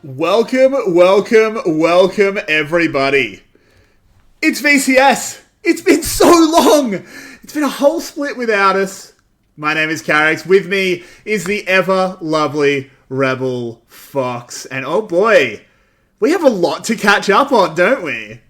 Welcome, everybody. It's VCS. It's been so long. It's been a whole split without us. My name is Carrix. With me is the ever lovely Rebel Fox. And oh boy, we have a lot to catch up on, don't we?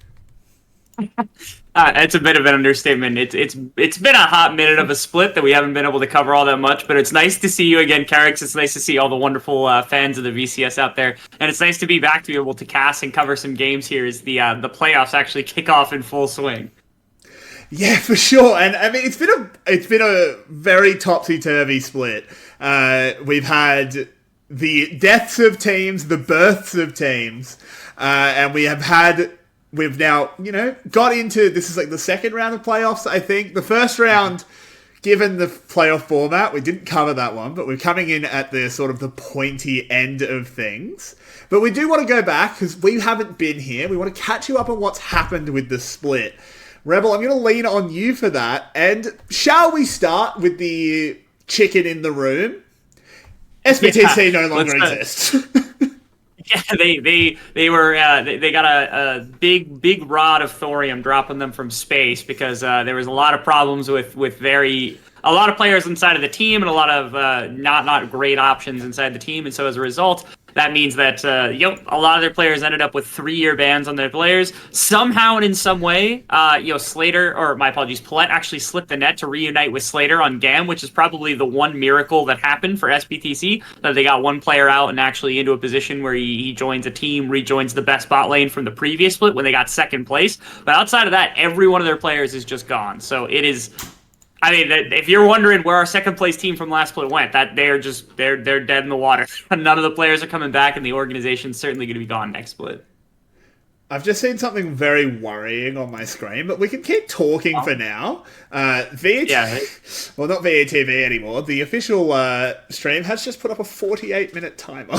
It's a bit of an understatement. It's been a hot minute of a split that we haven't been able to cover all that much, but it's nice to see you again, Carrix. It's nice to see all the wonderful fans of the VCS out there, and it's nice to be back to be able to cast and cover some games here as the playoffs actually kick off in full swing. Yeah, for sure. And I mean, it's been a very topsy-turvy split. We've had the deaths of teams, the births of teams, and we've now, got into, this is like the second round of playoffs, I think. The first round, given the playoff format, we didn't cover that one, but we're coming in at the sort of the pointy end of things. But we do want to go back, because we haven't been here. We want to catch you up on what's happened with the split. Rebel, I'm going to lean on you for that. And shall we start with the chicken in the room? SBTC no longer exists. Yeah, they got a big rod of thorium dropping them from space because there was a lot of problems with a lot of players inside of the team and a lot of not great options inside the team, and so as a result, that means that a lot of their players ended up with 3-year bans on their players. Somehow and in some way, Paulette actually slipped the net to reunite with Slater on GAM, which is probably the one miracle that happened for SBTC, that they got one player out and actually into a position where he joins a team, rejoins the best bot lane from the previous split when they got second place. But outside of that, every one of their players is just gone. So it is... I mean, if you're wondering where our second place team from last split went, that they're dead in the water. None of the players are coming back, and the organization's certainly going to be gone next split. I've just seen something very worrying on my screen, but we can keep talking for now. Well, not VATV anymore. The official stream has just put up a 48-minute timer.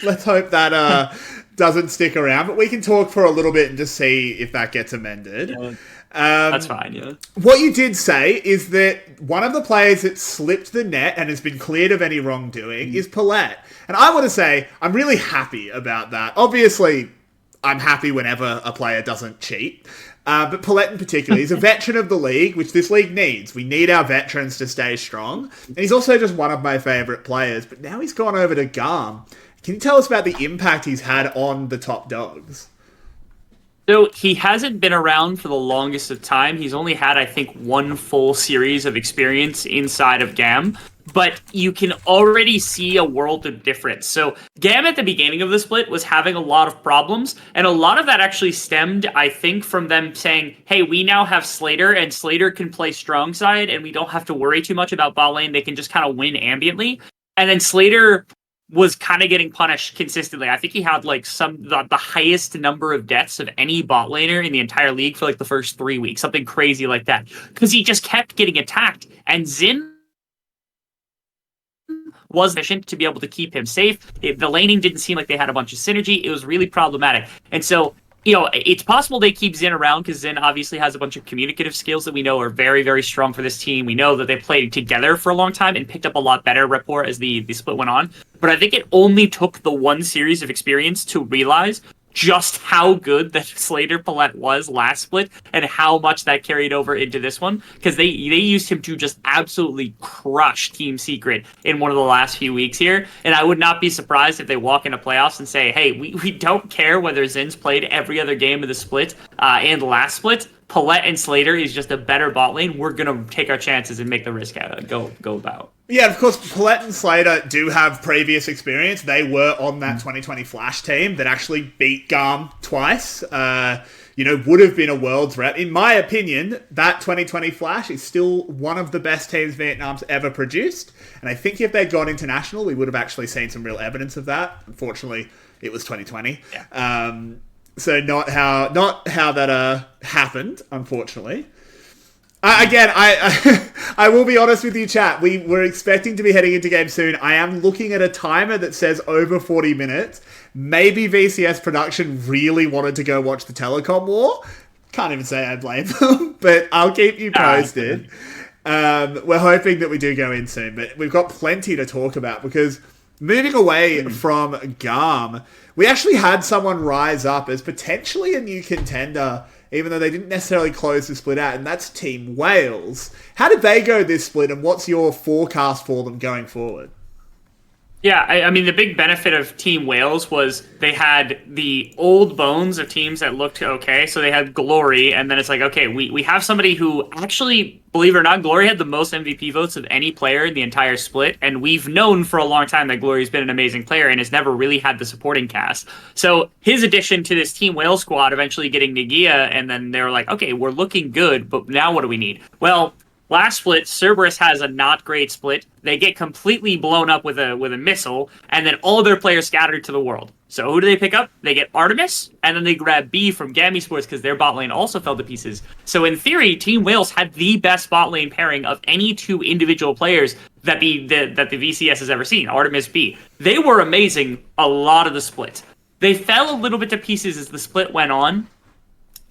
Let's hope that doesn't stick around, but we can talk for a little bit and just see if that gets amended. Yeah. That's fine, yeah. What you did say is that one of the players that slipped the net and has been cleared of any wrongdoing is Paulette. And I want to say, I'm really happy about that. Obviously, I'm happy whenever a player doesn't cheat. But Paulette in particular, he's a veteran of the league, which this league needs. We need our veterans to stay strong. And he's also just one of my favourite players. But now he's gone over to GAM. Can you tell us about the impact he's had on the top dogs? So he hasn't been around for the longest of time. He's only had, I think, one full series of experience inside of GAM, but you can already see a world of difference. So GAM at the beginning of the split was having a lot of problems, and a lot of that actually stemmed, I think, from them saying, hey, we now have Slater, and Slater can play strong side, and we don't have to worry too much about bot lane. They can just kind of win ambiently. And then Slater was kind of getting punished consistently. I think he had like the highest number of deaths of any bot laner in the entire league for like the first 3 weeks, something crazy like that, because he just kept getting attacked, and Xin was efficient to be able to keep him safe. The laning didn't seem like they had a bunch of synergy. It was really problematic, and so it's possible they keep Xin around because Xin obviously has a bunch of communicative skills that we know are very, very strong for this team. We know that they played together for a long time and picked up a lot better rapport as the split went on. But I think it only took the one series of experience to realize just how good that Slater Paulette was last split and how much that carried over into this one, because they used him to just absolutely crush Team Secret in one of the last few weeks here. And I would not be surprised if they walk into playoffs and say, hey, we don't care whether Zin's played every other game of the split and last split. Paulette and Slater is just a better bot lane. We're going to take our chances and make the risk go about. Yeah, of course, Paulette and Slater do have previous experience. They were on that 2020 Flash team that actually beat GAM twice. Would have been a world's rep. In my opinion, that 2020 Flash is still one of the best teams Vietnam's ever produced. And I think if they'd gone international, we would have actually seen some real evidence of that. Unfortunately, it was 2020. Yeah. So not how that happened, unfortunately. I will be honest with you, chat. We were expecting to be heading into game soon. I am looking at a timer that says over 40 minutes. Maybe VCS production really wanted to go watch the telecom war. Can't even say I blame them, but I'll keep you posted. We're hoping that we do go in soon, but we've got plenty to talk about because Moving away from GAM, we actually had someone rise up as potentially a new contender, even though they didn't necessarily close the split out, and that's Team Wales. How did they go this split, and what's your forecast for them going forward? Yeah, I mean, the big benefit of Team Wales was they had the old bones of teams that looked okay. So they had Glory, and then it's like, okay, we have somebody who actually, believe it or not, Glory had the most MVP votes of any player in the entire split. And we've known for a long time that Glory's been an amazing player and has never really had the supporting cast. So his addition to this Team Wales squad, eventually getting Nagia, and then they were like, okay, we're looking good, but now what do we need? Well, last split, Cerberus has a not great split. They get completely blown up with a missile, and then all their players scattered to the world. So who do they pick up? They get Artemis, and then they grab B from GAM Esports because their bot lane also fell to pieces. So in theory, Team Wales had the best bot lane pairing of any two individual players that the VCS has ever seen, Artemis B. They were amazing a lot of the split. They fell a little bit to pieces as the split went on.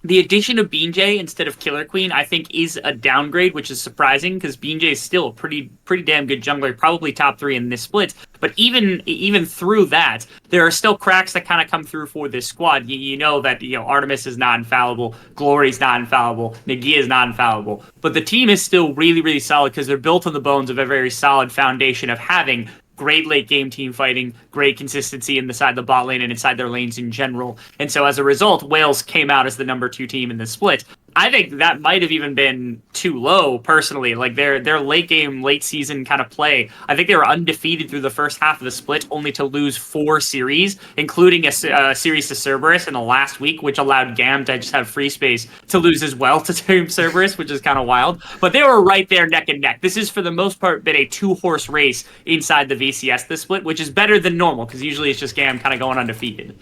The addition of Beanjay instead of Killer Queen, I think, is a downgrade, which is surprising because Beanjay is still a pretty damn good jungler, probably top 3 in this split. But even through that, there are still cracks that kind of come through for this squad. You know that Artemis is not infallible, Glory's not infallible, Nagia is not infallible, but the team is still really, really solid because they're built on the bones of a very solid foundation of having great late game team fighting, great consistency inside the bot lane and inside their lanes in general. And so as a result, Wales came out as the number 2 team in the split. I think that might have even been too low, personally. Like their late game, late season kind of play. I think they were undefeated through the first half of the split, only to lose 4 series, including a series to Cerberus in the last week, which allowed GAM to just have free space to lose as well to Team Cerberus, which is kind of wild. But they were right there neck and neck. This has, for the most part, been a 2-horse race inside the VCS this split, which is better than normal, because usually it's just GAM kind of going undefeated.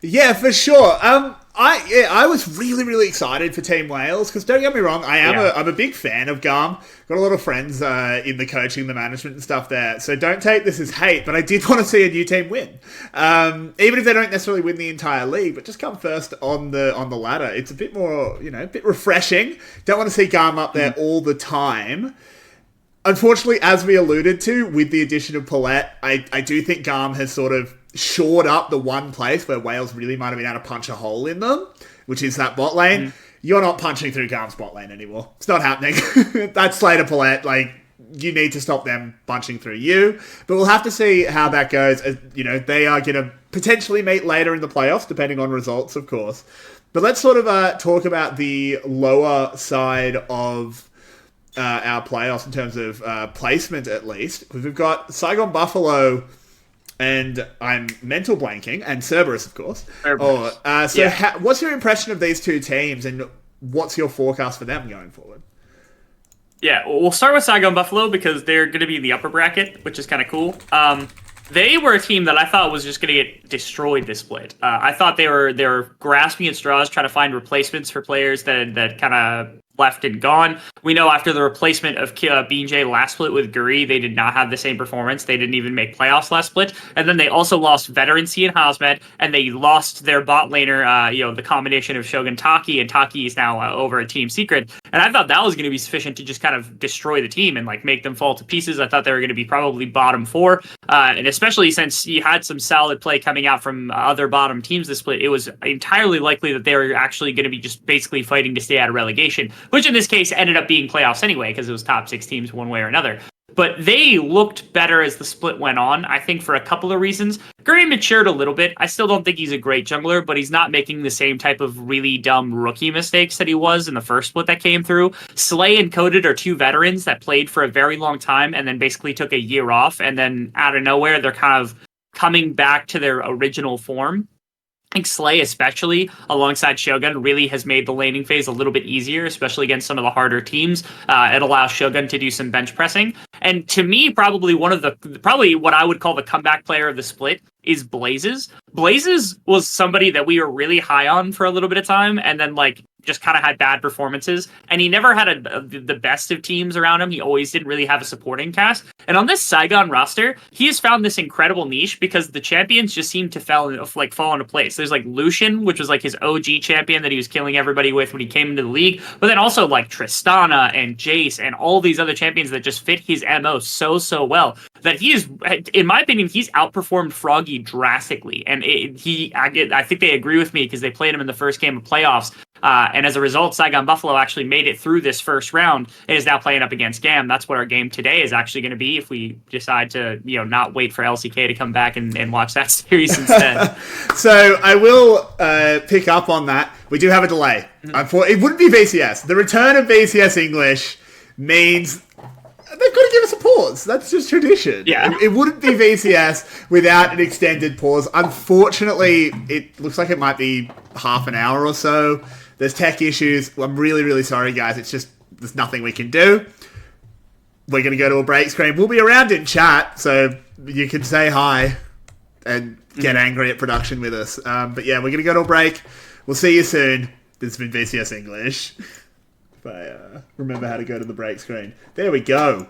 Yeah, for sure. I was really excited for Team Wales because don't get me wrong, I'm a big fan of GAM. Got a lot of friends in the coaching, the management and stuff there. So don't take this as hate, but I did want to see a new team win. Even if they don't necessarily win the entire league, but just come first on the ladder. It's a bit more, a bit refreshing. Don't want to see GAM up there all the time. Unfortunately, as we alluded to, with the addition of Paulette, I do think GAM has sort of shored up the one place where Wales really might have been able to punch a hole in them, which is that bot lane. You're not punching through GAM's bot lane anymore. It's not happening. That's Slater Paulette. Like, you need to stop them punching through you. But we'll have to see how that goes. They are going to potentially meet later in the playoffs, depending on results, of course. But let's sort of talk about the lower side of our playoffs in terms of placement, at least. We've got Saigon Buffalo, and I'm mental blanking, and Cerberus, of course. What's your impression of these two teams, and what's your forecast for them going forward? Yeah, we'll start with Saigon Buffalo because they're going to be in the upper bracket, which is kind of cool. They were a team that I thought was just going to get destroyed this split. I thought they were grasping at straws, trying to find replacements for players that kind of left and gone. We know after the replacement of Beanjay last split with Guri, they did not have the same performance. They didn't even make playoffs last split. And then they also lost Veterancy and Hazmed, and they lost their bot laner, the combination of Shogun Taki, and Taki is now over at Team Secret. And I thought that was going to be sufficient to just kind of destroy the team and make them fall to pieces. I thought they were going to be probably bottom 4. And especially since you had some solid play coming out from other bottom teams this split, it was entirely likely that they were actually going to be just basically fighting to stay out of relegation, which in this case ended up being playoffs anyway because it was top 6 teams one way or another. But they looked better as the split went on, I think, for a couple of reasons. Guri matured a little bit. I still don't think he's a great jungler, but he's not making the same type of really dumb rookie mistakes that he was in the first split that came through. Slay and Coded are 2 veterans that played for a very long time and then basically took a year off, and then out of nowhere, they're kind of coming back to their original form. I think Slay, especially alongside Shogun, really has made the laning phase a little bit easier, especially against some of the harder teams. It allows Shogun to do some bench pressing. And to me, probably what I would call the comeback player of the split is Blazes. Blazes was somebody that we were really high on for a little bit of time, and then just kind of had bad performances, and he never had the best of teams around him. He always didn't really have a supporting cast. And on this Saigon roster, he has found this incredible niche because the champions just seem to fall into place. There's Lucian, which was his OG champion that he was killing everybody with when he came into the league, but then also Tristana and Jace and all these other champions that just fit his MO so well. that he is, in my opinion, he's outperformed Froggy drastically. And I think they agree with me because they played him in the first game of playoffs. And as a result, Saigon Buffalo actually made it through this first round and is now playing up against GAM. That's what our game today is actually going to be if we decide to, not wait for LCK to come back and watch that series instead. So I will pick up on that. We do have a delay. It wouldn't be VCS. The return of VCS English means they've got to give us a pause. That's just tradition. Yeah. It wouldn't be VCS without an extended pause. Unfortunately, it looks like it might be half an hour or so. There's tech issues. I'm really, really sorry, guys. It's just, there's nothing we can do. We're going to go to a break screen. We'll be around in chat, so you can say hi and get angry at production with us. But yeah, we're going to go to a break. We'll see you soon. This has been VCS English. If I remember how to go to the break screen. There we go.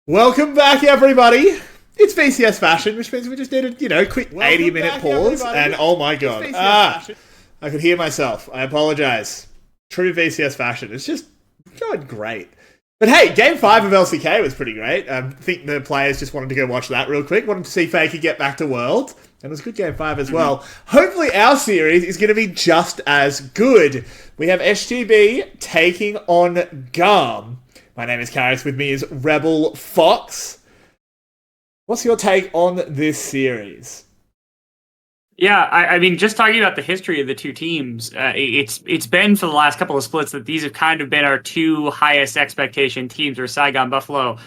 Welcome back, everybody. It's VCS fashion, which means we just did a quick 80-minute pause, and oh my god, I could hear myself. I apologize. True VCS fashion. It's just going great. But hey, Game 5 of LCK was pretty great. I think the players just wanted to go watch that real quick. Wanted to see Faker get back to World. And it was a good Game 5 as well. Hopefully our series is going to be just as good. We have SGB taking on GAM. My name is Karis. With me is Rebel Fox. What's your take on this series? Yeah, I mean, just talking about the history of the two teams, it's been for the last couple of splits that these have kind of been our two highest expectation teams. Or Saigon Buffalo,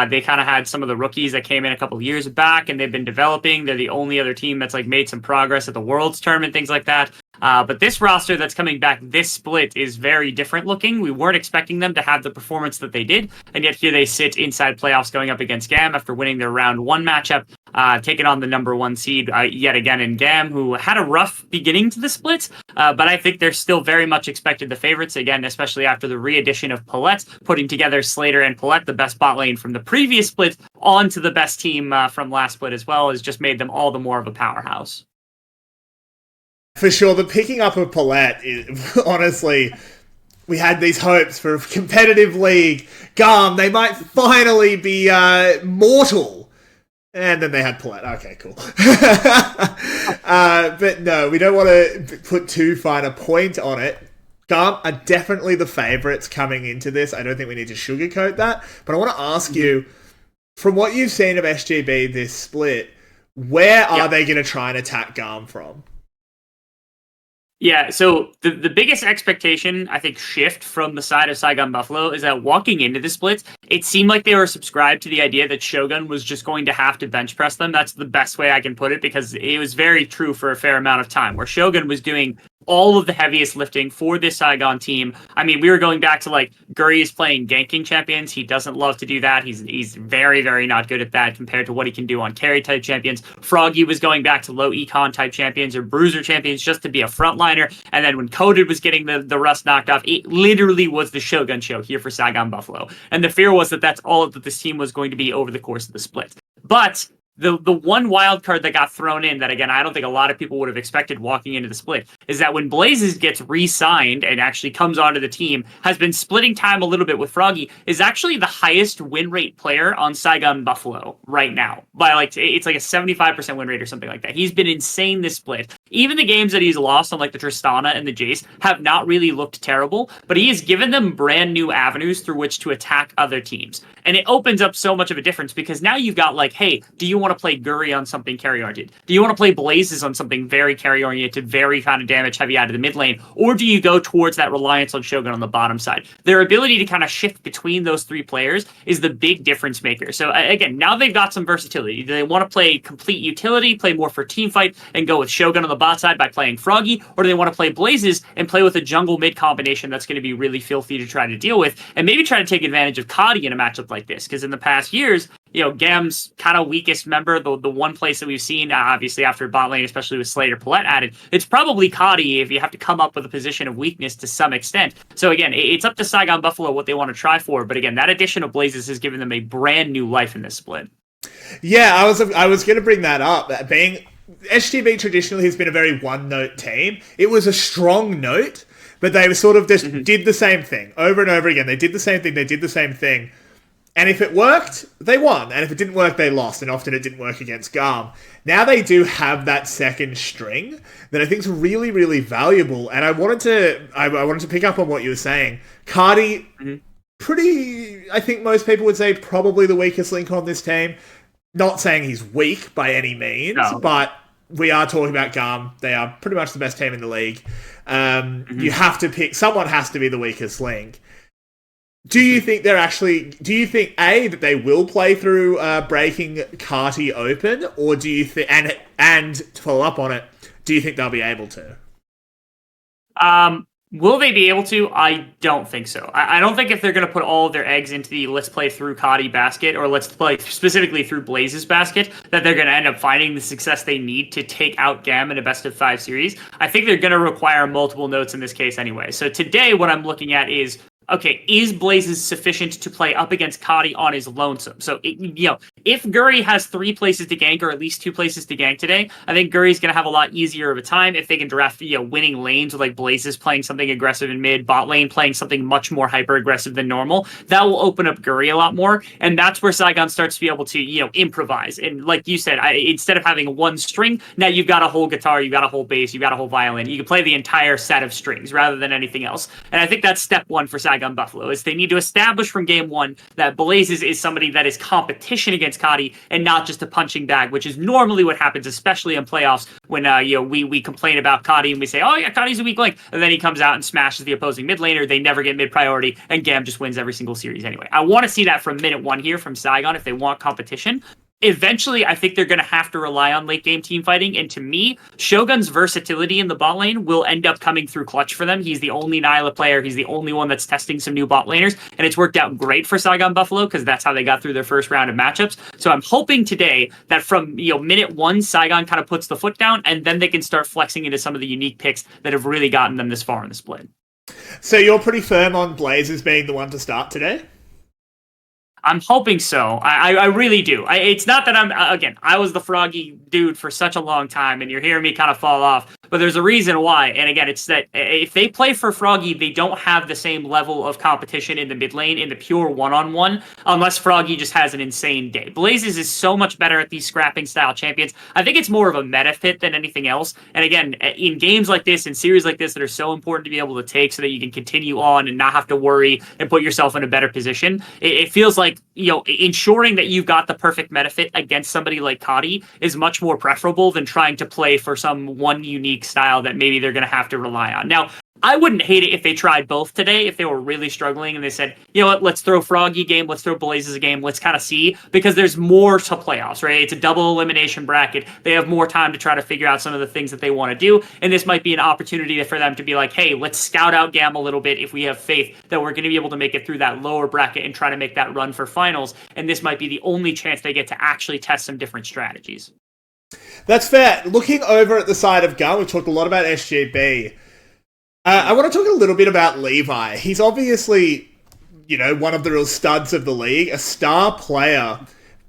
they kind of had some of the rookies that came in a couple of years back, and they've been developing. They're the only other team that's like made some progress at the Worlds tournament, things like that. But this roster that's coming back this split is very different looking. We weren't expecting them to have the performance that they did, and yet here they sit inside playoffs going up against GAM after winning their round 1 matchup, taking on the number 1 seed yet again in GAM, who had a rough beginning to the split, but I think they're still very much expected the favorites, again, especially after the re-addition of Palette, putting together Slater and Palette, the best bot lane from the previous split, onto the best team from last split as well, has just made them all the more of a powerhouse. For sure, the picking up of Palette is, honestly, we had these hopes for a competitive league. GAM, they might finally be mortal. And then they had Palette. Okay, cool. But no, we don't want to put too fine a point on it. GAM are definitely the favourites coming into this. I don't think we need to sugarcoat that. But I want to ask you, from what you've seen of SGB this split, where are they going to try and attack GAM from? Yeah, so the biggest expectation, I think, shift from the side of Saigon Buffalo is that walking into the splits, it seemed like they were subscribed to the idea that Shogun was just going to have to bench press them. That's the best way I can put it, because it was very true for a fair amount of time, where Shogun was doing all of the heaviest lifting for this Saigon team. I mean, we were going back to, like, Guri is playing ganking champions. He doesn't love to do that. He's very, very not good at that compared to what he can do on carry-type champions. Froggy was going back to low econ-type champions or bruiser champions just to be a frontliner. And then when Coded was getting the rust knocked off, it literally was the Shogun show here for Saigon Buffalo. And the fear was that that's all that this team was going to be over the course of the split. But the one wild card that got thrown in that, again, I don't think a lot of people would have expected walking into the split is that when Blazes gets re-signed and actually comes onto the team, has been splitting time a little bit with Froggy, is actually the highest win rate player on Saigon Buffalo right now. By it's like a 75% win rate or something like that. He's been insane this split. Even the games that he's lost on like the Tristana and the Jace have not really looked terrible, but he has given them brand new avenues through which to attack other teams. And it opens up so much of a difference because now you've got like, hey, do you want to play Guri on something carry-oriented? Do you want to play Blazes on something very carry-oriented, very kind of damage-heavy out of the mid lane? Or do you go towards that reliance on Shogun on the bottom side? Their ability to kind of shift between those three players is the big difference maker. So again, now they've got some versatility. Do they want to play complete utility, play more for teamfight, and go with Shogun on the bot side by playing Froggy? Or do they want to play Blazes and play with a jungle mid combination that's going to be really filthy to try to deal with, and maybe try to take advantage of Kadi in a matchup like this? Because in the past years, you know, GAM's kind of weakest member, the one place that we've seen, obviously after bot lane, especially with Slater Palette added, it's probably Kadi if you have to come up with a position of weakness to some extent. So again, it's up to Saigon Buffalo what they want to try for, but again, that addition of Blazes has given them a brand new life in this split. Yeah, I was going to bring that up. Being SGB traditionally has been a very one-note team. It was a strong note, but they sort of just did the same thing over and over again. They did the same thing. And if it worked, they won. And if it didn't work, they lost. And often it didn't work against GAM. Now they do have that second string that I think is really, really valuable. And I wanted to pick up on what you were saying. Kadi, pretty, I think most people would say, probably the weakest link on this team. Not saying he's weak by any means, but we are talking about GAM. They are pretty much the best team in the league. You have to pick, someone has to be the weakest link. Do you think A, that they will play through breaking Kati open, or do you think, and to follow up on it, do you think they'll be able to? Will they be able to? I don't think so. I don't think if they're going to put all of their eggs into the let's play through Kati basket, or let's play specifically through Blaze's basket, that they're going to end up finding the success they need to take out GAM in a best-of-5 series. I think they're going to require multiple notes in this case anyway. So today, what I'm looking at is okay, is Blazes sufficient to play up against Kadi on his lonesome? So, if Guri has 3 places to gank, or at least 2 places to gank today, I think Guri's going to have a lot easier of a time if they can draft, winning lanes with like Blazes playing something aggressive in mid, bot lane playing something much more hyper aggressive than normal. That will open up Guri a lot more, and that's where Saigon starts to be able to, improvise. And like you said, instead of having one string, now you've got a whole guitar, you've got a whole bass, you've got a whole violin. You can play the entire set of strings rather than anything else. And I think that's step 1 for Saigon Buffalo, is they need to establish from game 1 that Blazes is somebody that is competition against Kadi and not just a punching bag, which is normally what happens, especially in playoffs when we complain about Kadi and we say, oh yeah, Kadi's a weak link, and then he comes out and smashes the opposing mid laner. They never get mid priority, and GAM just wins every single series anyway. I want to see that from minute 1 here from Saigon if they want competition. Eventually, I think they're going to have to rely on late game team fighting, and to me, Shogun's versatility in the bot lane will end up coming through clutch for them. He's the only Nyla player, he's the only one that's testing some new bot laners, and it's worked out great for Saigon Buffalo because that's how they got through their first round of matchups. So I'm hoping today that from minute 1, Saigon kind of puts the foot down, and then they can start flexing into some of the unique picks that have really gotten them this far in the split. So you're pretty firm on Blazes being the one to start today? I'm hoping so. I really do. It's not that I was the Froggy dude for such a long time, and you're hearing me kind of fall off, but there's a reason why. And again, it's that if they play for Froggy, they don't have the same level of competition in the mid lane, in the pure one-on-one, unless Froggy just has an insane day. Blazes is so much better at these scrapping style champions. I think it's more of a meta fit than anything else. And again, in games like this, in series like this that are so important to be able to take so that you can continue on and not have to worry and put yourself in a better position, it feels like ensuring that you've got the perfect meta fit against somebody like Kadi is much more preferable than trying to play for some one unique style that maybe they're going to have to rely on. Now, I wouldn't hate it if they tried both today, if they were really struggling and they said, you know what, let's throw Froggy a game, let's throw Blazes a game, let's kind of see, because there's more to playoffs, right? It's a double elimination bracket. They have more time to try to figure out some of the things that they want to do, and this might be an opportunity for them to be like, hey, let's scout out GAM a little bit if we have faith that we're going to be able to make it through that lower bracket and try to make that run for finals, and this might be the only chance they get to actually test some different strategies. That's fair. Looking over at the side of GAM, we've talked a lot about SGB. I want to talk a little bit about Levi. He's obviously, one of the real studs of the league, a star player,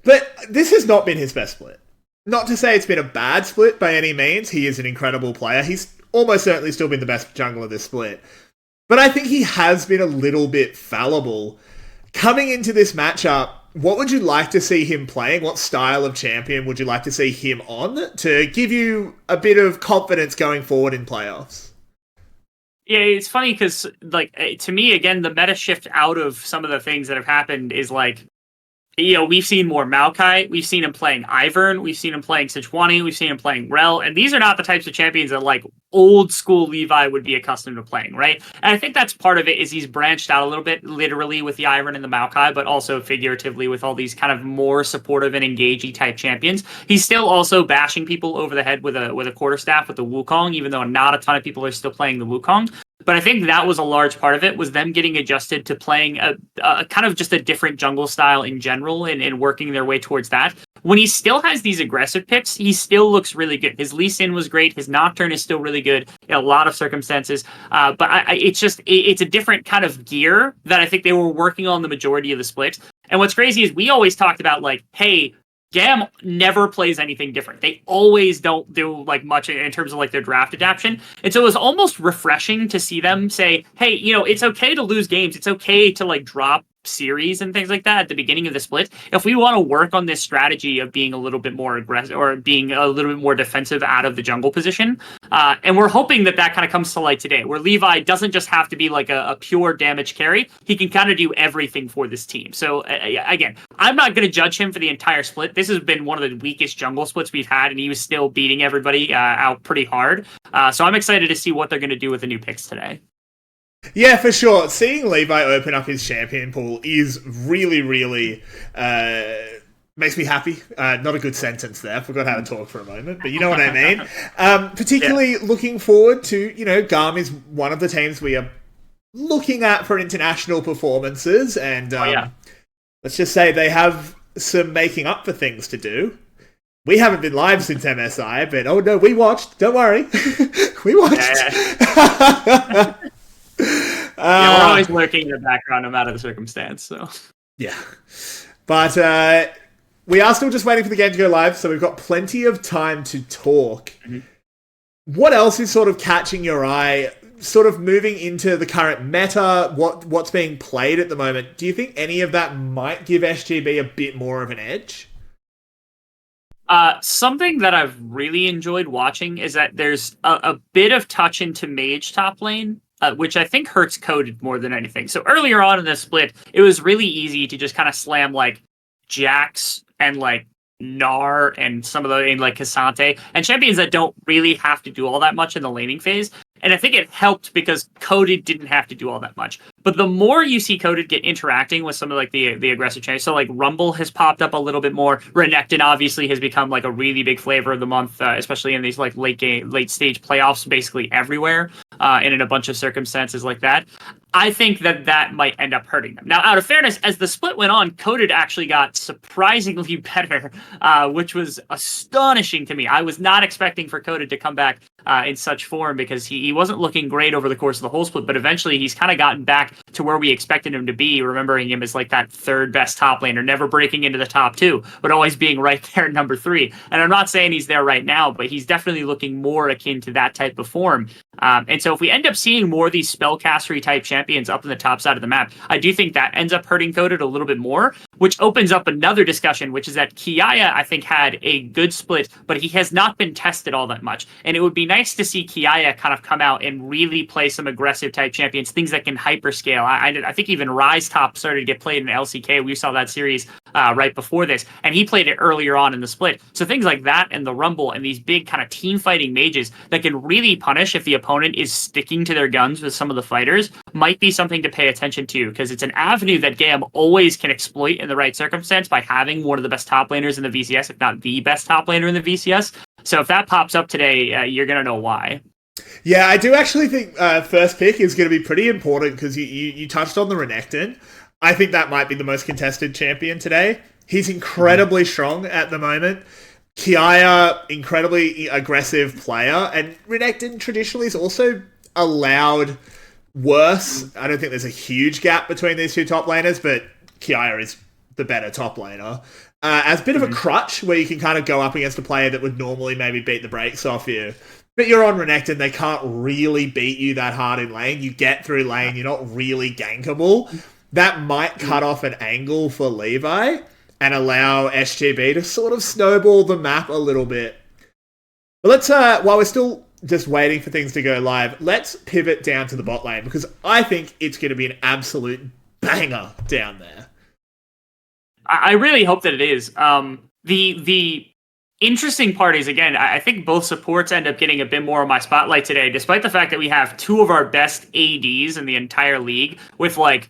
but this has not been his best split. Not to say it's been a bad split by any means. He is an incredible player. He's almost certainly still been the best jungler this split. But I think he has been a little bit fallible. Coming into this matchup, what would you like to see him playing? What style of champion would you like to see him on to give you a bit of confidence going forward in playoffs? Yeah, it's funny because, to me, again, the meta shift out of some of the things that have happened is we've seen more Maokai, we've seen him playing Ivern, we've seen him playing Sejuani, we've seen him playing Rel, and these are not the types of champions that old school Levi would be accustomed to playing, right? And I think that's part of it is he's branched out a little bit, literally with the Ivern and the Maokai, but also figuratively with all these kind of more supportive and engagey type champions. He's still also bashing people over the head with a quarterstaff with the Wukong, even though not a ton of people are still playing the Wukong. But I think that was a large part of it, was them getting adjusted to playing a kind of just a different jungle style in general and working their way towards that. When he still has these aggressive picks, he still looks really good. His Lee Sin was great. His Nocturne is still really good in a lot of circumstances. But it's a different kind of gear that I think they were working on the majority of the splits. And what's crazy is we always talked about hey, GAM never plays anything different. They always don't do much in terms of their draft adaptation. And so it was almost refreshing to see them say, hey, it's okay to lose games. It's okay to drop series and things like that at the beginning of the split. If we want to work on this strategy of being a little bit more aggressive or being a little bit more defensive out of the jungle position, and we're hoping that kind of comes to light today, where Levi doesn't just have to be a pure damage carry. He can kind of do everything for this team. So again, I'm not going to judge him for the entire split. This has been one of the weakest jungle splits we've had, and he was still beating everybody out pretty hard. So I'm excited to see what they're going to do with the new picks today. Yeah, for sure. Seeing Levi open up his champion pool is really, really makes me happy. Not a good sentence there. Forgot how to talk for a moment, but you know what I mean. Particularly looking forward to, GAM is one of the teams we are looking at for international performances, and let's just say they have some making up for things to do. We haven't been live since MSI, but oh no, we watched. Don't worry. We watched. Yeah, we're always lurking in the background no matter the circumstance. So Yeah. But we are still just waiting for the game to go live, so we've got plenty of time to talk. Mm-hmm. What else is sort of catching your eye, sort of moving into the current meta, what's being played at the moment? Do you think any of that might give SGB a bit more of an edge? Something that I've really enjoyed watching is that there's a bit of touch into mage top lane, which I think hurts Coded more than anything. So earlier on in the split, it was really easy to just kind of slam like Jax and like Gnar and some of the like Cassante and champions that don't really have to do all that much in the laning phase. And I think it helped because Coded didn't have to do all that much. But the more you see Coded get interacting with some of like the aggressive champions, so like Rumble has popped up a little bit more. Renekton obviously has become like a really big flavor of the month, especially in these like late stage playoffs, basically everywhere, and in a bunch of circumstances like that. I think that might end up hurting them. Now, out of fairness, as the split went on, Coded actually got surprisingly better, which was astonishing to me. I was not expecting for Coded to come back in such form because he wasn't looking great over the course of the whole split, but eventually he's kind of gotten back to where we expected him to be, remembering him as like that third best top laner, never breaking into the top two, but always being right there at number 3. And I'm not saying he's there right now, but he's definitely looking more akin to that type of form. And so if we end up seeing more of these spellcastery type champions up in the top side of the map, I do think that ends up hurting Coded a little bit more, which opens up another discussion, which is that Kiaya, I think, had a good split, but he has not been tested all that much. And it would be nice to see Kiaya kind of come out and really play some aggressive type champions, things that can hyperscale. I think even Rise Top started to get played in LCK. We saw that series right before this, and he played it earlier on in the split. So things like that and the Rumble and these big kind of team fighting mages that can really punish if the opponent is sticking to their guns with some of the fighters might be something to pay attention to, because it's an avenue that GAM always can exploit in the right circumstance by having one of the best top laners in the VCS, if not the best top laner in the VCS. So if that pops up today, you're going to know why. Yeah, I do actually think first pick is going to be pretty important because you touched on the Renekton. I think that might be the most contested champion today. He's incredibly strong at the moment. Kiaya, incredibly aggressive player, and Renekton traditionally is also allowed worse. I don't think there's a huge gap between these two top laners, but Kiaya is the better top laner. As a bit of a crutch where you can kind of go up against a player that would normally maybe beat the brakes off you. But you're on Renekton, they can't really beat you that hard in lane. You get through lane, you're not really gankable. That might cut off an angle for Levi and allow SGB to sort of snowball the map a little bit. But let's, while we're still just waiting for things to go live, let's pivot down to the bot lane, because I think it's going to be an absolute banger down there. I really hope that it is. The interesting part is, again, I think both supports end up getting a bit more of my spotlight today, despite the fact that we have two of our best ADs in the entire league with, like,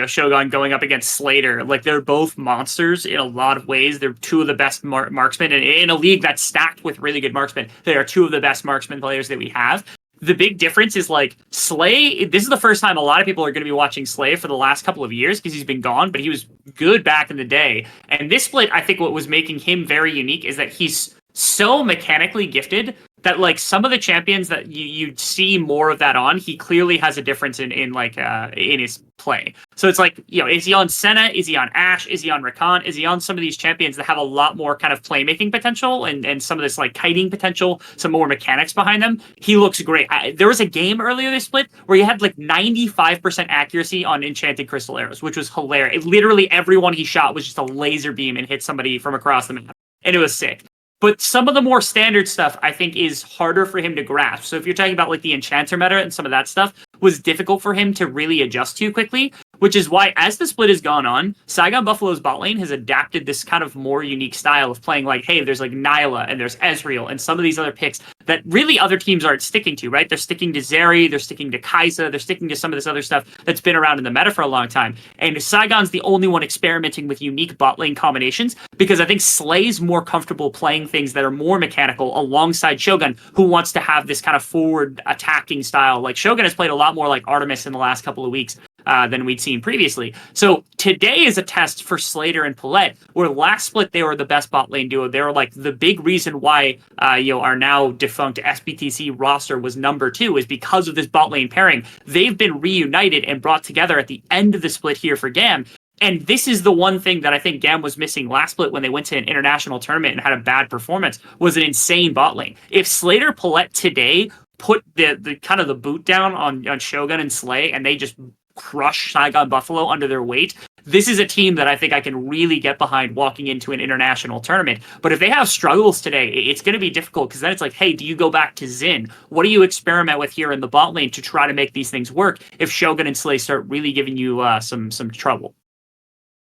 Shogun going up against Slater. Like, they're both monsters in a lot of ways. They're two of the best marksmen. And in a league that's stacked with really good marksmen, they are two of the best marksman players that we have. The big difference is, like, Slay, this is the first time a lot of people are going to be watching Slay for the last couple of years because he's been gone, but he was good back in the day. And this split, I think what was making him very unique is that he's so mechanically gifted that, like, some of the champions that you'd see more of that on, he clearly has a difference in his play. So it's like, is he on Senna? Is he on Ashe? Is he on Rakan? Is he on some of these champions that have a lot more kind of playmaking potential and some of this, like, kiting potential, some more mechanics behind them? He looks great. There was a game earlier this split where he had like 95% accuracy on enchanted crystal arrows, which was hilarious. Literally everyone he shot was just a laser beam and hit somebody from across the map. And it was sick. But some of the more standard stuff, I think, is harder for him to grasp. So if you're talking about, like, the Enchanter meta and some of that stuff, was difficult for him to really adjust to quickly, which is why, as the split has gone on, Saigon Buffalo's bot lane has adapted this kind of more unique style of playing, like, hey, there's, like, Nyla, and there's Ezreal, and some of these other picks that really other teams aren't sticking to, right? They're sticking to Zeri, they're sticking to Kai'Sa, they're sticking to some of this other stuff that's been around in the meta for a long time. And Saigon's the only one experimenting with unique bot lane combinations, because I think Slay's more comfortable playing things that are more mechanical alongside Shogun, who wants to have this kind of forward attacking style. Like, Shogun has played a lot more like Artemis in the last couple of weeks than we'd seen previously. So today is a test for Slater and Paulette, where last split they were the best bot lane duo. They were like the big reason why our now defunct SBTC roster was number 2 is because of this bot lane pairing. They've been reunited and brought together at the end of the split here for GAM. And this is the one thing that I think GAM was missing last split when they went to an international tournament and had a bad performance, was an insane bot lane. If Slater Paulette today put the kind of the boot down on Shogun and Slay, and they just crush Saigon Buffalo under their weight, this is a team that I think I can really get behind walking into an international tournament. But if they have struggles today, it's going to be difficult, because then it's like, hey, do you go back to Xin? What do you experiment with here in the bot lane to try to make these things work if Shogun and Slay start really giving you some trouble?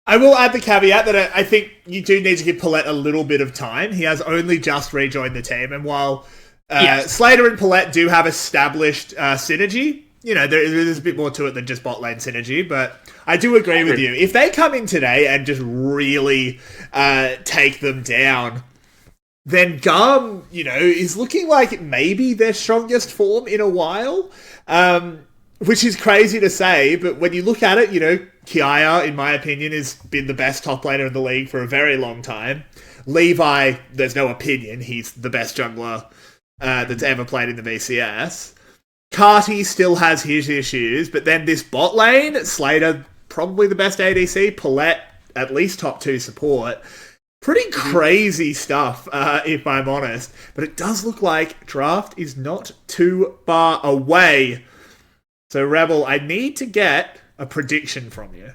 I will add the caveat that I think you do need to give Paulette a little bit of time. He has only just rejoined the team, and while Slater and Paulette do have established synergy, there's a bit more to it than just bot lane synergy, but I do agree with you. If they come in today and just really take them down, then GAM, is looking like maybe their strongest form in a while, which is crazy to say, but when you look at it, Kiaya, in my opinion, has been the best top laner in the league for a very long time. Levi, there's no opinion, he's the best jungler that's ever played in the VCS. Carty still has his issues, but then this bot lane, Slater, probably the best ADC, Paulette, at least top 2 support. Pretty crazy stuff, if I'm honest. But it does look like draft is not too far away. So, Rebel, I need to get a prediction from you.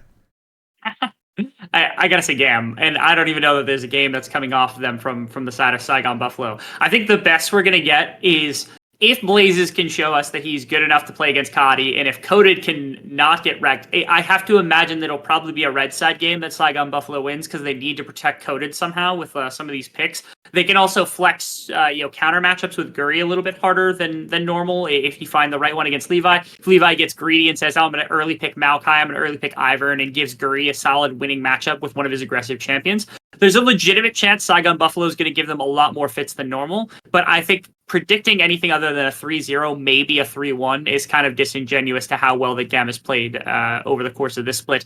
I gotta say GAM, and I don't even know that there's a game that's coming off of them from the side of Saigon Buffalo. I think the best we're gonna get is if Blazes can show us that he's good enough to play against Cody, and if Coded can not get wrecked, I have to imagine that it'll probably be a red side game that Saigon Buffalo wins, because they need to protect Coded somehow with some of these picks. They can also flex counter matchups with Guri a little bit harder than normal if you find the right one against Levi. If Levi gets greedy and says, I'm going to early pick Maokai, I'm going to early pick Ivern, and gives Guri a solid winning matchup with one of his aggressive champions, there's a legitimate chance Saigon Buffalo is going to give them a lot more fits than normal. But I think predicting anything other than a 3-0, maybe a 3-1, is kind of disingenuous to how well the GAM has played over the course of this split,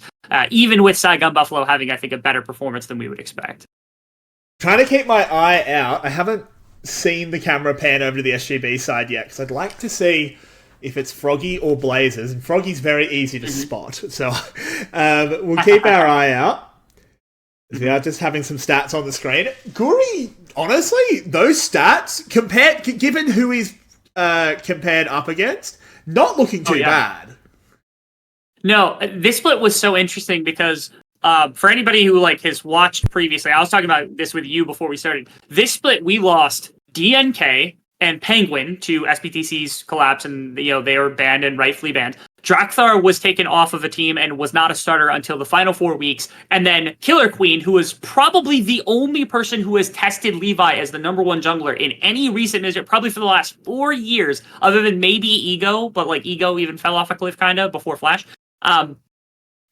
even with Saigon Buffalo having, I think, a better performance than we would expect. Trying to keep my eye out. I haven't seen the camera pan over to the SGB side yet, because I'd like to see if it's Froggy or Blazers, and Froggy's very easy to spot, so we'll keep our eye out. We are just having some stats on the screen. Guri, honestly, those stats, given who he's compared up against, not looking too bad. No, this split was so interesting because for anybody who has watched previously, I was talking about this with you before we started. This split, we lost DNK and Penguin to SBTC's collapse, and they were banned and rightfully banned. Drakthar was taken off of a team and was not a starter until the final 4 weeks. And then Killer Queen, who was probably the only person who has tested Levi as the number 1 jungler in any recent measure, probably for the last 4 years, other than maybe Ego, but Ego even fell off a cliff kind of before Flash.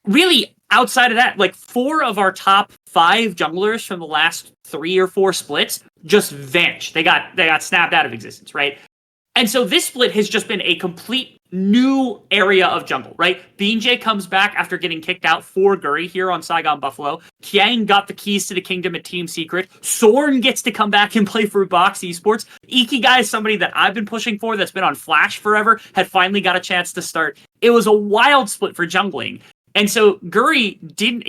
Really, outside of that, 4 of our top 5 junglers from the last 3 or 4 splits just vanished. They got snapped out of existence, right? And so this split has just been a complete new area of jungle, right? BJ comes back after getting kicked out for Guri here on Saigon Buffalo. Kiang got the keys to the kingdom at Team Secret. Sorn gets to come back and play for Box Esports. Ikigai is somebody that I've been pushing for, that's been on Flash forever, had finally got a chance to start. It was a wild split for jungling. And so Guri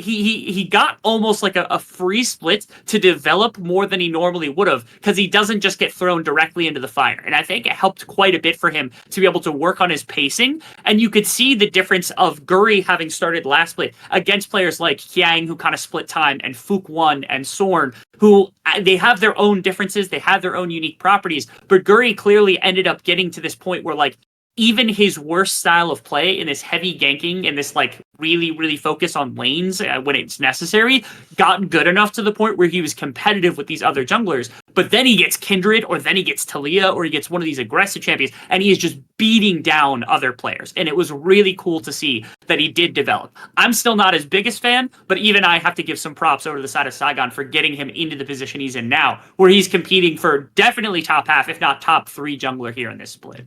he got almost like a free split to develop more than he normally would have, because he doesn't just get thrown directly into the fire. And I think it helped quite a bit for him to be able to work on his pacing. And you could see the difference of Guri having started last split against players like Kiang, who kind of split time, and Fook1 and Sorn, who they have their own differences, they have their own unique properties. But Guri clearly ended up getting to this point where even his worst style of play in this heavy ganking and this really, really focus on lanes when it's necessary got good enough to the point where he was competitive with these other junglers. But then he gets Kindred, or then he gets Talia, or he gets one of these aggressive champions, and he is just beating down other players. And it was really cool to see that he did develop. I'm still not his biggest fan, but even I have to give some props over to the side of Saigon for getting him into the position he's in now, where he's competing for definitely top half, if not top 3 jungler here in this split.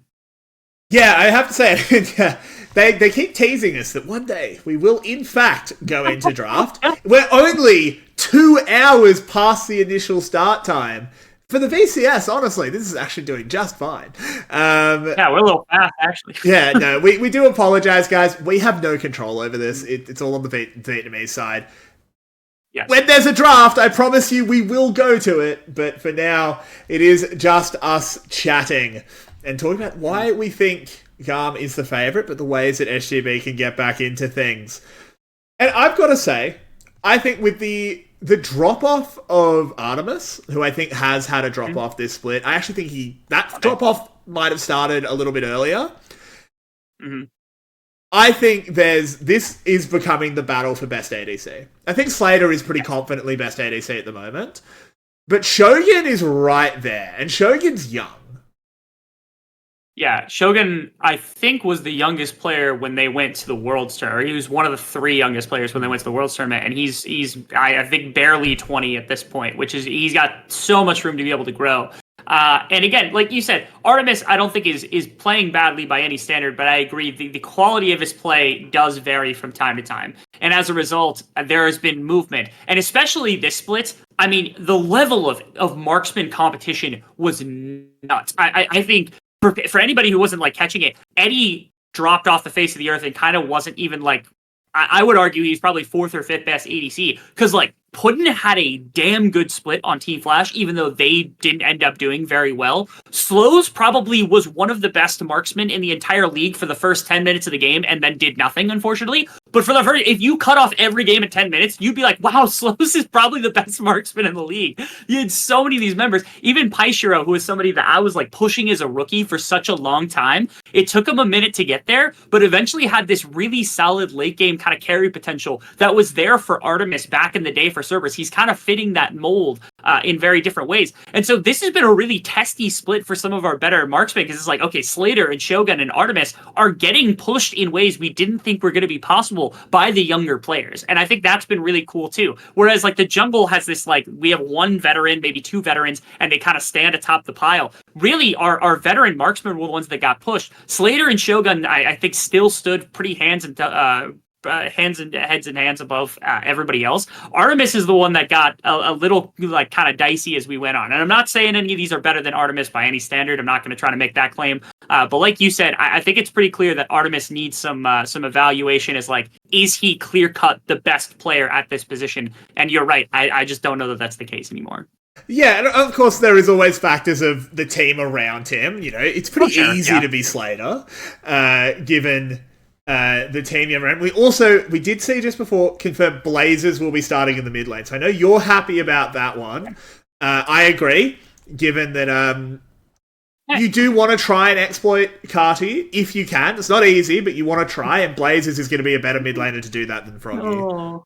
Yeah, I have to say, they keep teasing us that one day we will, in fact, go into draft. We're only 2 hours past the initial start time. For the VCS, honestly, this is actually doing just fine. Yeah, we're a little fast, actually. Yeah, no, we do apologize, guys. We have no control over this. It's all on the Vietnamese side. Yes. When there's a draft, I promise you we will go to it. But for now, it is just us chatting and talking about why we think GAM is the favourite, but the ways that SGB can get back into things. And I've got to say, I think with the drop-off of Artemis, who I think has had a drop-off this split, I actually think that drop-off might have started a little bit earlier. Mm-hmm. I think this is becoming the battle for best ADC. I think Slater is pretty confidently best ADC at the moment, but Shogun is right there, and Shogun's young. Yeah, Shogun, I think, was the youngest player when they went to the Worlds Tour. He was one of the 3 youngest players when they went to the Worlds Tournament, and he's I think barely 20 at this point, which is he's got so much room to be able to grow. And again, like you said, Artemis, I don't think is playing badly by any standard, but I agree the quality of his play does vary from time to time. And as a result, there has been movement. And especially this split, I mean, the level of marksman competition was nuts. I think for anybody who wasn't like catching it, Eddie dropped off the face of the earth and kind of wasn't even like, I would argue he's probably 4th or 5th best ADC, because like Puddin had a damn good split on Team Flash, even though they didn't end up doing very well. Slows probably was one of the best marksmen in the entire league for the first 10 minutes of the game and then did nothing, unfortunately. But for the first, if you cut off every game in 10 minutes, you'd be like, wow, Slows is probably the best marksman in the league. You had so many of these members. Even Paishiro, who is somebody that I was like pushing as a rookie for such a long time, it took him a minute to get there, but eventually had this really solid late game kind of carry potential that was there for Artemis back in the day for Cerberus. He's kind of fitting that mold in very different ways. And so this has been a really testy split for some of our better marksmen, because it's like, okay, Slater and Shogun and Artemis are getting pushed in ways we didn't think were going to be possible by the younger players. And I think that's been really cool too. Whereas like the jungle has this, like, we have 1 veteran, maybe 2 veterans, and they kind of stand atop the pile. Really, our veteran marksmen were the ones that got pushed. Slater and Shogun, I think, still stood pretty heads and hands above everybody else. Artemis is the one that got a little like kind of dicey as we went on. And I'm not saying any of these are better than Artemis by any standard. I'm not going to try to make that claim. But like you said, I think it's pretty clear that Artemis needs some evaluation as like, is he clear cut the best player at this position? And you're right. I just don't know that that's the case anymore. Yeah, and of course there is always factors of the team around him. You know, it's pretty easy to be Slater, given the team you're around. We did see just before confirmed Blazers will be starting in the mid lane. So I know you're happy about that one. I agree, given that you do want to try and exploit Carti if you can. It's not easy, but you want to try, and Blazers is going to be a better mid laner to do that than Froggy.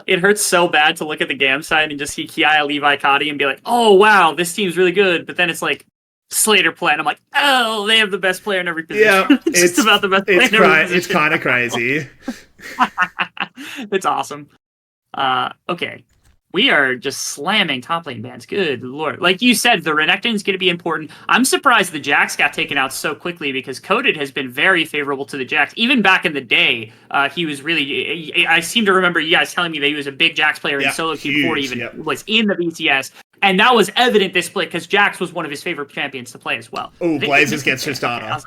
It hurts so bad to look at the GAM side and just see Kiaya, Levi, Carti and be like, oh wow, this team's really good. But then it's like Slater play, and I'm like, oh, they have the best player in every position. Yeah, it's just about the best player in every position. It's kind of crazy. It's awesome. Okay. We are just slamming top lane bans. Good lord. Like you said, the Renekton is going to be important. I'm surprised the Jax got taken out so quickly, because Coded has been very favorable to the Jax. Even back in the day, he was really... I seem to remember you guys telling me that he was a big Jax player in solo queue before he even was in the VCS. And that was evident this split, because Jax was one of his favorite champions to play as well. Oh, Blazers gets Tristana. Like,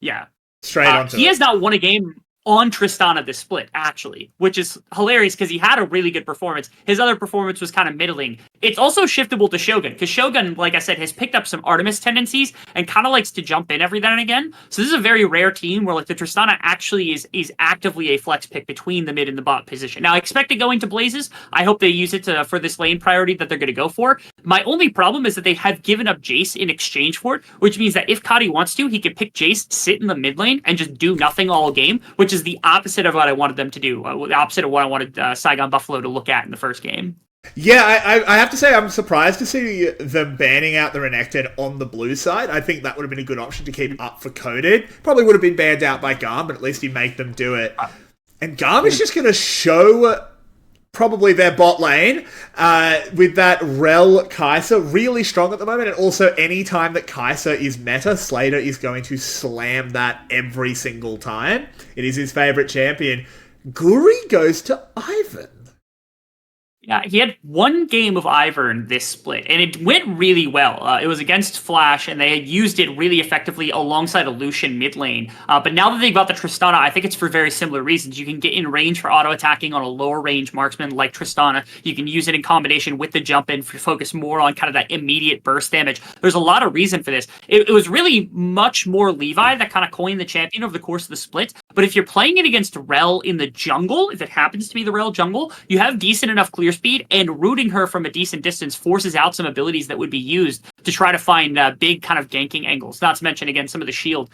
yeah. Straight onto He has not won a game on Tristana this split, actually, which is hilarious because he had a really good performance. His other performance was kind of middling. It's also shiftable to Shogun, because Shogun, like I said, has picked up some Artemis tendencies and kind of likes to jump in every now and again. So this is a very rare team where like the Tristana actually is actively a flex pick between the mid and the bot position. Now, I expect it going to Blazes. I hope they use it for this lane priority that they're going to go for. My only problem is that they have given up Jace in exchange for it, which means that if Kadi wants to, he can pick Jace, sit in the mid lane, and just do nothing all game, which is the opposite of what I wanted them to do, the opposite of what I wanted Saigon Buffalo to look at in the first game. Yeah, I have to say I'm surprised to see them banning out the Renekton on the blue side. I think that would have been a good option to keep up for Coded. Probably would have been banned out by GAM, but at least you make them do it. And GAM is just going to show probably their bot lane, with that Rel Kai'Sa really strong at the moment, and also any time that Kai'Sa is meta, Slater is going to slam that every single time. It is his favourite champion. Guri goes to Ivern. Yeah, he had one game of Ivern this split, and it went really well. It was against Flash, and they had used it really effectively alongside a Lucian mid lane. But now that they've got the Tristana, I think it's for very similar reasons. You can get in range for auto-attacking on a lower range marksman like Tristana. You can use it in combination with the jump in to focus more on kind of that immediate burst damage. There's a lot of reason for this. It was really much more Levi that kind of coined the champion over the course of the split. But if you're playing it against Rel in the jungle, if it happens to be the Rel jungle, you have decent enough clear speed, and rooting her from a decent distance forces out some abilities that would be used to try to find big kind of ganking angles. Not to mention, again, some of the shield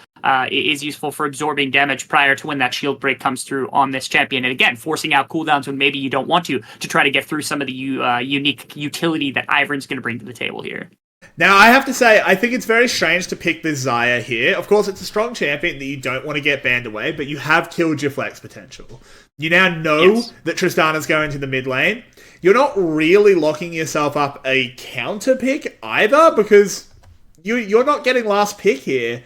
is useful for absorbing damage prior to when that shield break comes through on this champion. And again, forcing out cooldowns when maybe you don't want to try to get through some of the unique utility that Ivern's going to bring to the table here. Now, I have to say, I think it's very strange to pick this Xayah here. Of course, it's a strong champion that you don't want to get banned away, but you have killed your flex potential. You now know that Tristana's going to the mid lane. You're not really locking yourself up a counter pick either, because you're not getting last pick here.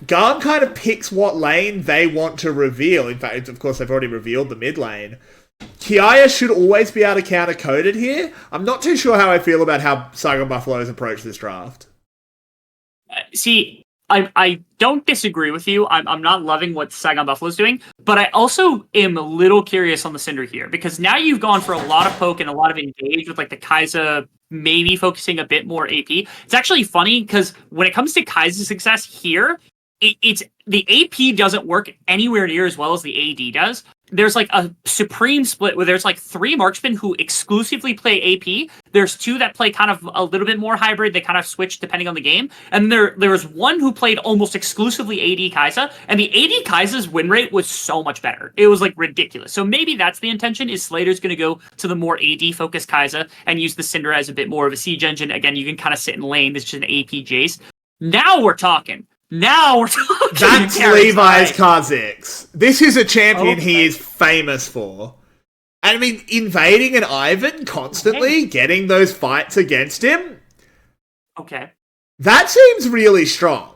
GAM kind of picks what lane they want to reveal. In fact, of course, they've already revealed the mid lane. Kiaya should always be able to counter-code it here. I'm not too sure how I feel about how Saigon Buffalo has approached this draft. See, I don't disagree with you. I'm not loving what Saigon Buffalo's doing, but I also am a little curious on the Syndra here, because now you've gone for a lot of poke and a lot of engage with like the Kai'Sa maybe focusing a bit more AP. It's actually funny because when it comes to Kai'Sa's success here, it's the AP doesn't work anywhere near as well as the AD does. There's like a supreme split where there's like 3 marksmen who exclusively play AP. There's 2 that play kind of a little bit more hybrid. They kind of switch depending on the game. And there was 1 who played almost exclusively AD Kai'Sa, and the AD Kai'Sa's win rate was so much better. It was like ridiculous. So maybe that's the intention, is Slater's going to go to the more AD focused Kai'Sa and use the Syndra as a bit more of a siege engine. Again, you can kind of sit in lane. This is just an AP Jace. Now we're talking. That's Levi's Kha'Zix. This is a champion he is famous for. And I mean, invading an Ivern constantly, getting those fights against him. Okay. That seems really strong.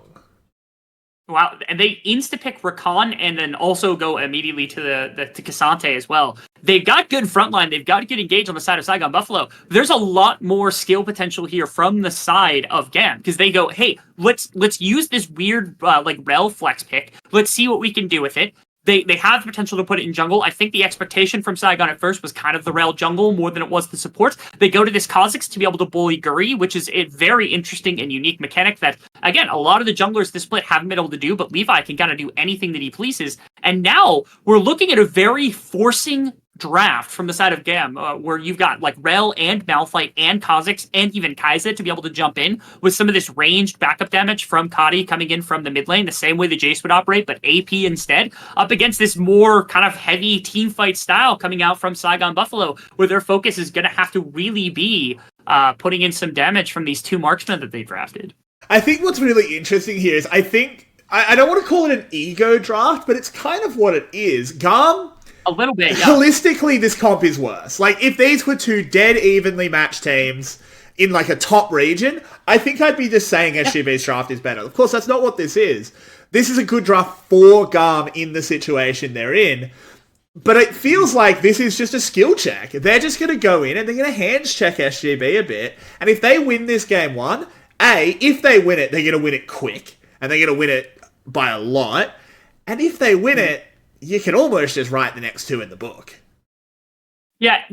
Wow, and they insta-pick Rakan and then also go immediately to to Cassante as well. They've got good frontline, they've got good engage on the side of Saigon Buffalo. There's a lot more skill potential here from the side of GAM, because they go, hey, let's use this weird like Rel flex pick. Let's see what we can do with it. They have the potential to put it in jungle. I think the expectation from Saigon at first was kind of the Rel jungle more than it was the support. They go to this Kha'Zix to be able to bully Guri, which is a very interesting and unique mechanic that, again, a lot of the junglers this split haven't been able to do, but Levi can kind of do anything that he pleases. And now we're looking at a very forcing draft from the side of GAM, where you've got like Rel and Malphite and Kha'Zix and even Kai'Sa to be able to jump in with some of this ranged backup damage from Kadi coming in from the mid lane, the same way the Jace would operate, but AP instead, up against this more kind of heavy team fight style coming out from Saigon Buffalo, where their focus is going to have to really be putting in some damage from these 2 marksmen that they drafted. I think what's really interesting here is I don't want to call it an ego draft, but it's kind of what it is. GAM, a little bit, yeah. Holistically, this comp is worse. Like, if these were 2 dead evenly matched teams in, like, a top region, I think I'd be just saying SGB's draft is better. Of course, that's not what this is. This is a good draft for GAM in the situation they're in. But it feels like this is just a skill check. They're just going to go in and they're going to hands check SGB a bit. And if they win this game 1, if they win it, they're going to win it quick. And they're going to win it by a lot. And if they win it, you can almost just write the next 2 in the book. Yeah,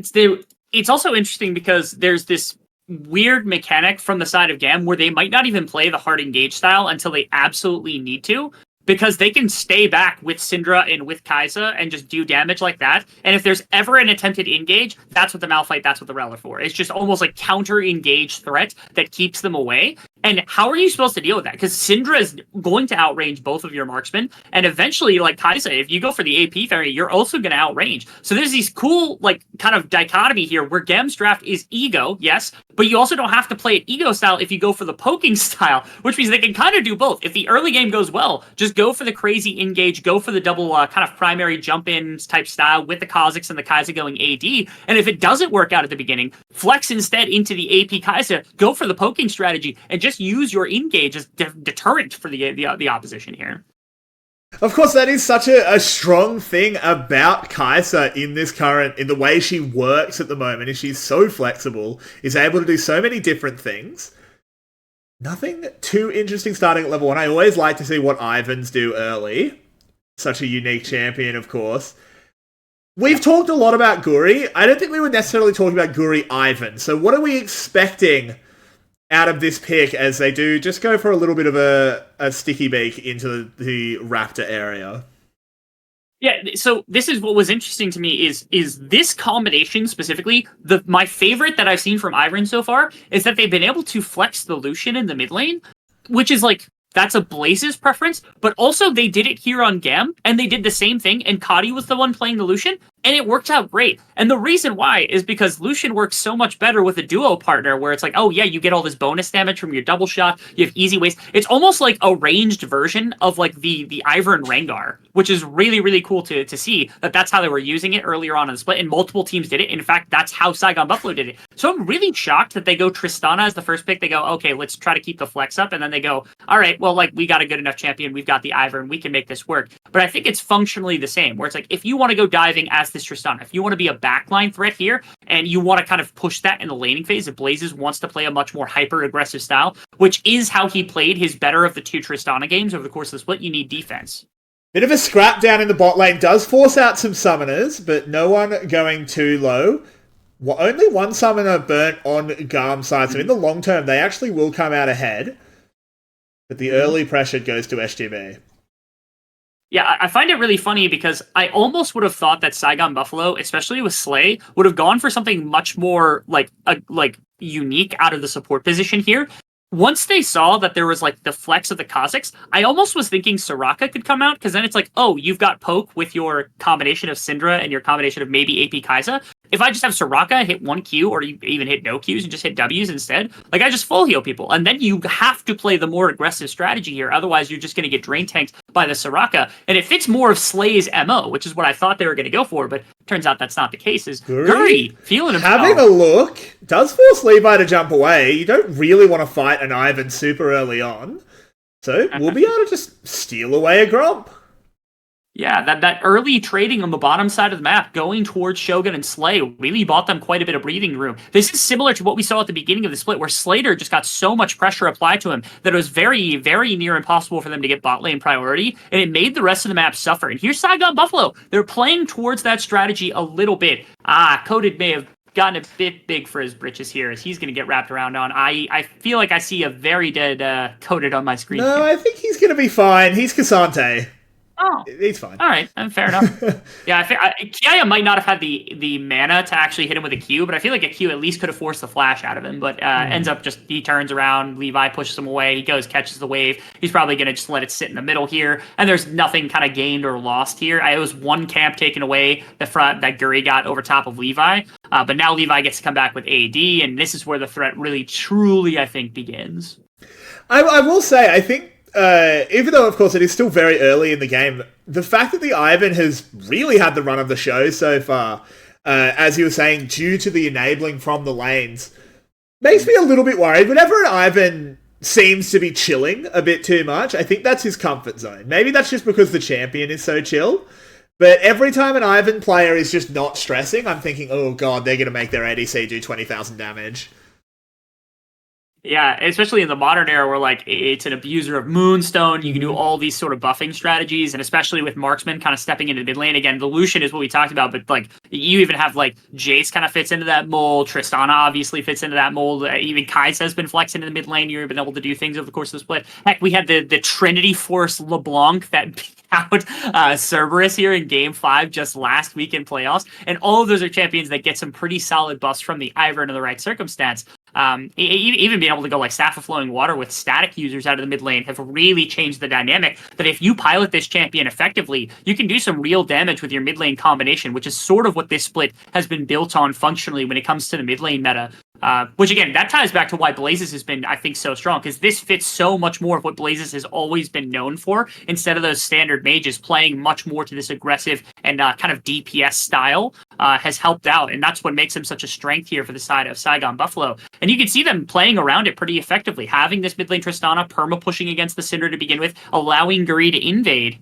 it's also interesting because there's this weird mechanic from the side of GAM where they might not even play the hard engage style until they absolutely need to, because they can stay back with Syndra and with Kai'Sa and just do damage like that. And if there's ever an attempted engage, that's what the Malphite, that's what the Rel are for. It's just almost like counter-engage threat that keeps them away. And how are you supposed to deal with that? Because Syndra is going to outrange both of your marksmen, and eventually, like Kaisa, if you go for the AP variant, you're also going to outrange. So there's these cool, like, kind of dichotomy here where GAM's draft is ego, yes, but you also don't have to play it ego style if you go for the poking style, which means they can kind of do both. If the early game goes well, just go for the crazy engage, go for the double kind of primary jump-ins type style with the Kha'Zix and the Kaisa going AD, and if it doesn't work out at the beginning, flex instead into the AP Kaisa, go for the poking strategy, and just use your engage as deterrent for the opposition here. Of course, that is such a strong thing about Kaisa in the way she works at the moment, is she's so flexible, is able to do so many different things. Nothing too interesting starting at level 1. I always like to see what Ivans do early. Such a unique champion, of course. We've talked a lot about Guri. I don't think we were necessarily talking about Guri Ivan. So what are we expecting out of this pick as they do just go for a little bit of a sticky beak into the Raptor area? Yeah, so this is what was interesting to me is this combination specifically, my favorite that I've seen from Ivern so far is that they've been able to flex the Lucian in the mid lane, which is like, that's a Blaze's preference, but also they did it here on GAM, and they did the same thing, and Kadi was the one playing the Lucian, and it worked out great. And the reason why is because Lucian works so much better with a duo partner, where it's like, oh yeah, you get all this bonus damage from your double shot, you have easy ways. It's almost like a ranged version of like the Ivern Rengar, which is really, really cool to see that's how they were using it earlier on in the split, and multiple teams did it. In fact, that's how Saigon Buffalo did it. So I'm really shocked that they go Tristana as the first pick. They go, okay, let's try to keep the flex up, and then they go, all right, well, like, we got a good enough champion, we've got the Ivern, we can make this work. But I think it's functionally the same, where it's like, if you want to go diving as this Tristana, if you want to be a backline threat here, and you want to kind of push that in the laning phase, if Blazes wants to play a much more hyper-aggressive style, which is how he played his better of the two Tristana games over the course of the split, you need defense. Bit of a scrap down in the bot lane does force out some summoners, but no one going too low. Only one summoner burnt on GAM's side, so in the long term, they actually will come out ahead. But the early pressure goes to SGB. Yeah, I find it really funny because I almost would have thought that Saigon Buffalo, especially with Slay, would have gone for something much more like unique out of the support position here. Once they saw that there was like the flex of the Kha'Zix, I almost was thinking Soraka could come out, because then it's like, oh, you've got poke with your combination of Syndra and your combination of maybe AP Kaisa. If I just have Soraka hit 1 Q, or even hit no Qs and just hit Ws instead, like, I just full heal people. And then you have to play the more aggressive strategy here. Otherwise, you're just going to get drain tanked by the Soraka. And it fits more of Slay's MO, which is what I thought they were going to go for. But turns out that's not the case. Is Guri feeling himself. Having a look, does force Levi to jump away. You don't really want to fight an Ivan super early on. So we'll be able to just steal away a Gromp. Yeah, that early trading on the bottom side of the map, going towards Shogun and Slay, really bought them quite a bit of breathing room. This is similar to what we saw at the beginning of the split, where Slater just got so much pressure applied to him that it was very, very near impossible for them to get bot lane priority, and it made the rest of the map suffer. And here's Saigon Buffalo. They're playing towards that strategy a little bit. Coded may have gotten a bit big for his britches here, as he's going to get wrapped around on. I feel like I see a very dead Coded on my screen. No, I think he's going to be fine. He's Cassante. Oh, he's fine. All right, fair enough. Yeah, Kiaya might not have had the mana to actually hit him with a Q, but I feel like a Q at least could have forced the flash out of him. But ends up just, he turns around, Levi pushes him away, he goes, catches the wave. He's probably going to just let it sit in the middle here, and there's nothing kind of gained or lost here. It was one camp taken away the front that Guri got over top of Levi, but now Levi gets to come back with AD, and this is where the threat really, truly, I think, begins. I will say, I think, even though, of course, it is still very early in the game, the fact that the Ivan has really had the run of the show so far, as you were saying, due to the enabling from the lanes, makes me a little bit worried. Whenever an Ivan seems to be chilling a bit too much, I think that's his comfort zone. Maybe that's just because the champion is so chill, but every time an Ivan player is just not stressing, I'm thinking, oh god, they're going to make their ADC do 20,000 damage. Yeah, especially in the modern era where, like, it's an abuser of Moonstone, you can do all these sort of buffing strategies, and especially with Marksman kind of stepping into the mid lane. Again, the Lucian is what we talked about, but, like, you even have, like, Jace kind of fits into that mold, Tristana obviously fits into that mold, even Kai'Sa has been flexing in the mid lane, you've been able to do things over the course of the split. Heck, we had the Trinity Force LeBlanc that beat out Cerberus here in Game 5 just last week in playoffs, and all of those are champions that get some pretty solid buffs from the Ivern in the right circumstance. Even being able to go like Staff of Flowing Water with static users out of the mid lane have really changed the dynamic. That if you pilot this champion effectively, you can do some real damage with your mid lane combination, which is sort of what this split has been built on functionally when it comes to the mid lane meta. Which again, that ties back to why Blazes has been, I think, so strong, because this fits so much more of what Blazes has always been known for, instead of those standard mages playing much more to this aggressive and kind of DPS style, has helped out, and that's what makes him such a strength here for the side of Saigon Buffalo. And you can see them playing around it pretty effectively, having this mid lane Tristana perma pushing against the Syndra to begin with, allowing Guri to invade.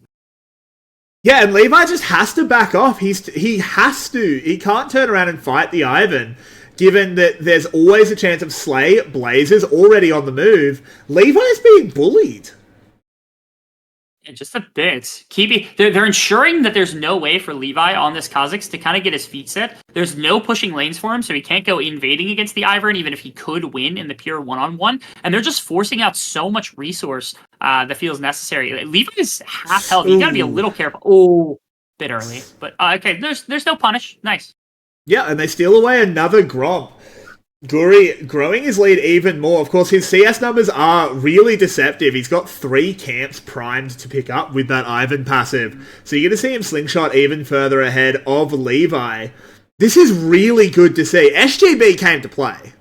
Yeah, and Levi just has to back off. He has to. He can't turn around and fight the Ivan, given that there's always a chance of Slay. Blazers already on the move. Levi's being bullied. Yeah, just a bit. They're ensuring that there's no way for Levi on this Kha'Zix to kind of get his feet set. There's no pushing lanes for him, so he can't go invading against the Ivern, even if he could win in the pure one-on-one. And they're just forcing out so much resource that feels necessary. Levi is half health. You gotta be a little careful. Oh, bit early. But okay, there's no punish. Nice. Yeah, and they steal away another Gromp. Guri growing his lead even more. Of course, his CS numbers are really deceptive. He's got 3 camps primed to pick up with that Ivan passive. So you're going to see him slingshot even further ahead of Levi. This is really good to see. SGB came to play.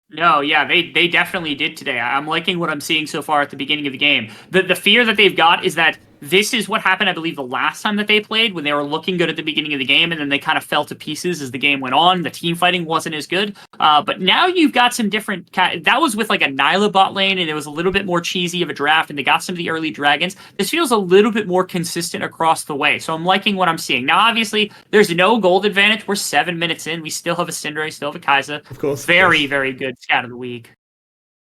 No, yeah, they definitely did today. I'm liking what I'm seeing so far at the beginning of the game. The fear that they've got is that this is what happened, I believe, the last time that they played, when they were looking good at the beginning of the game, and then they kind of fell to pieces as the game went on. The team fighting wasn't as good. But now you've got some different... That was with like a Nyla bot lane, and it was a little bit more cheesy of a draft, and they got some of the early dragons. This feels a little bit more consistent across the way, so I'm liking what I'm seeing. Now, obviously, there's no gold advantage. We're 7 minutes in. We still have a Syndra, we still have a Kai'Sa. Of course. Very, very good scat of the week.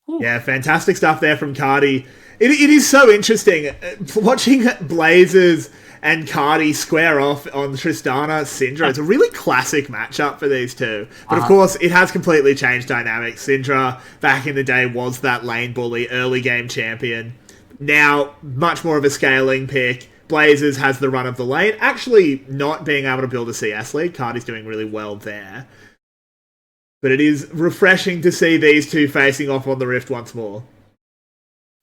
Ooh. Yeah, fantastic stuff there from Cardi. It is so interesting watching Blazers and Cardi square off on Tristana Syndra. It's a really classic matchup for these two. But of course, it has completely changed dynamics. Syndra, back in the day, was that lane bully, early game champion. Now, much more of a scaling pick. Blazers has the run of the lane. Actually, not being able to build a CS lead. Cardi's doing really well there. But it is refreshing to see these two facing off on the Rift once more.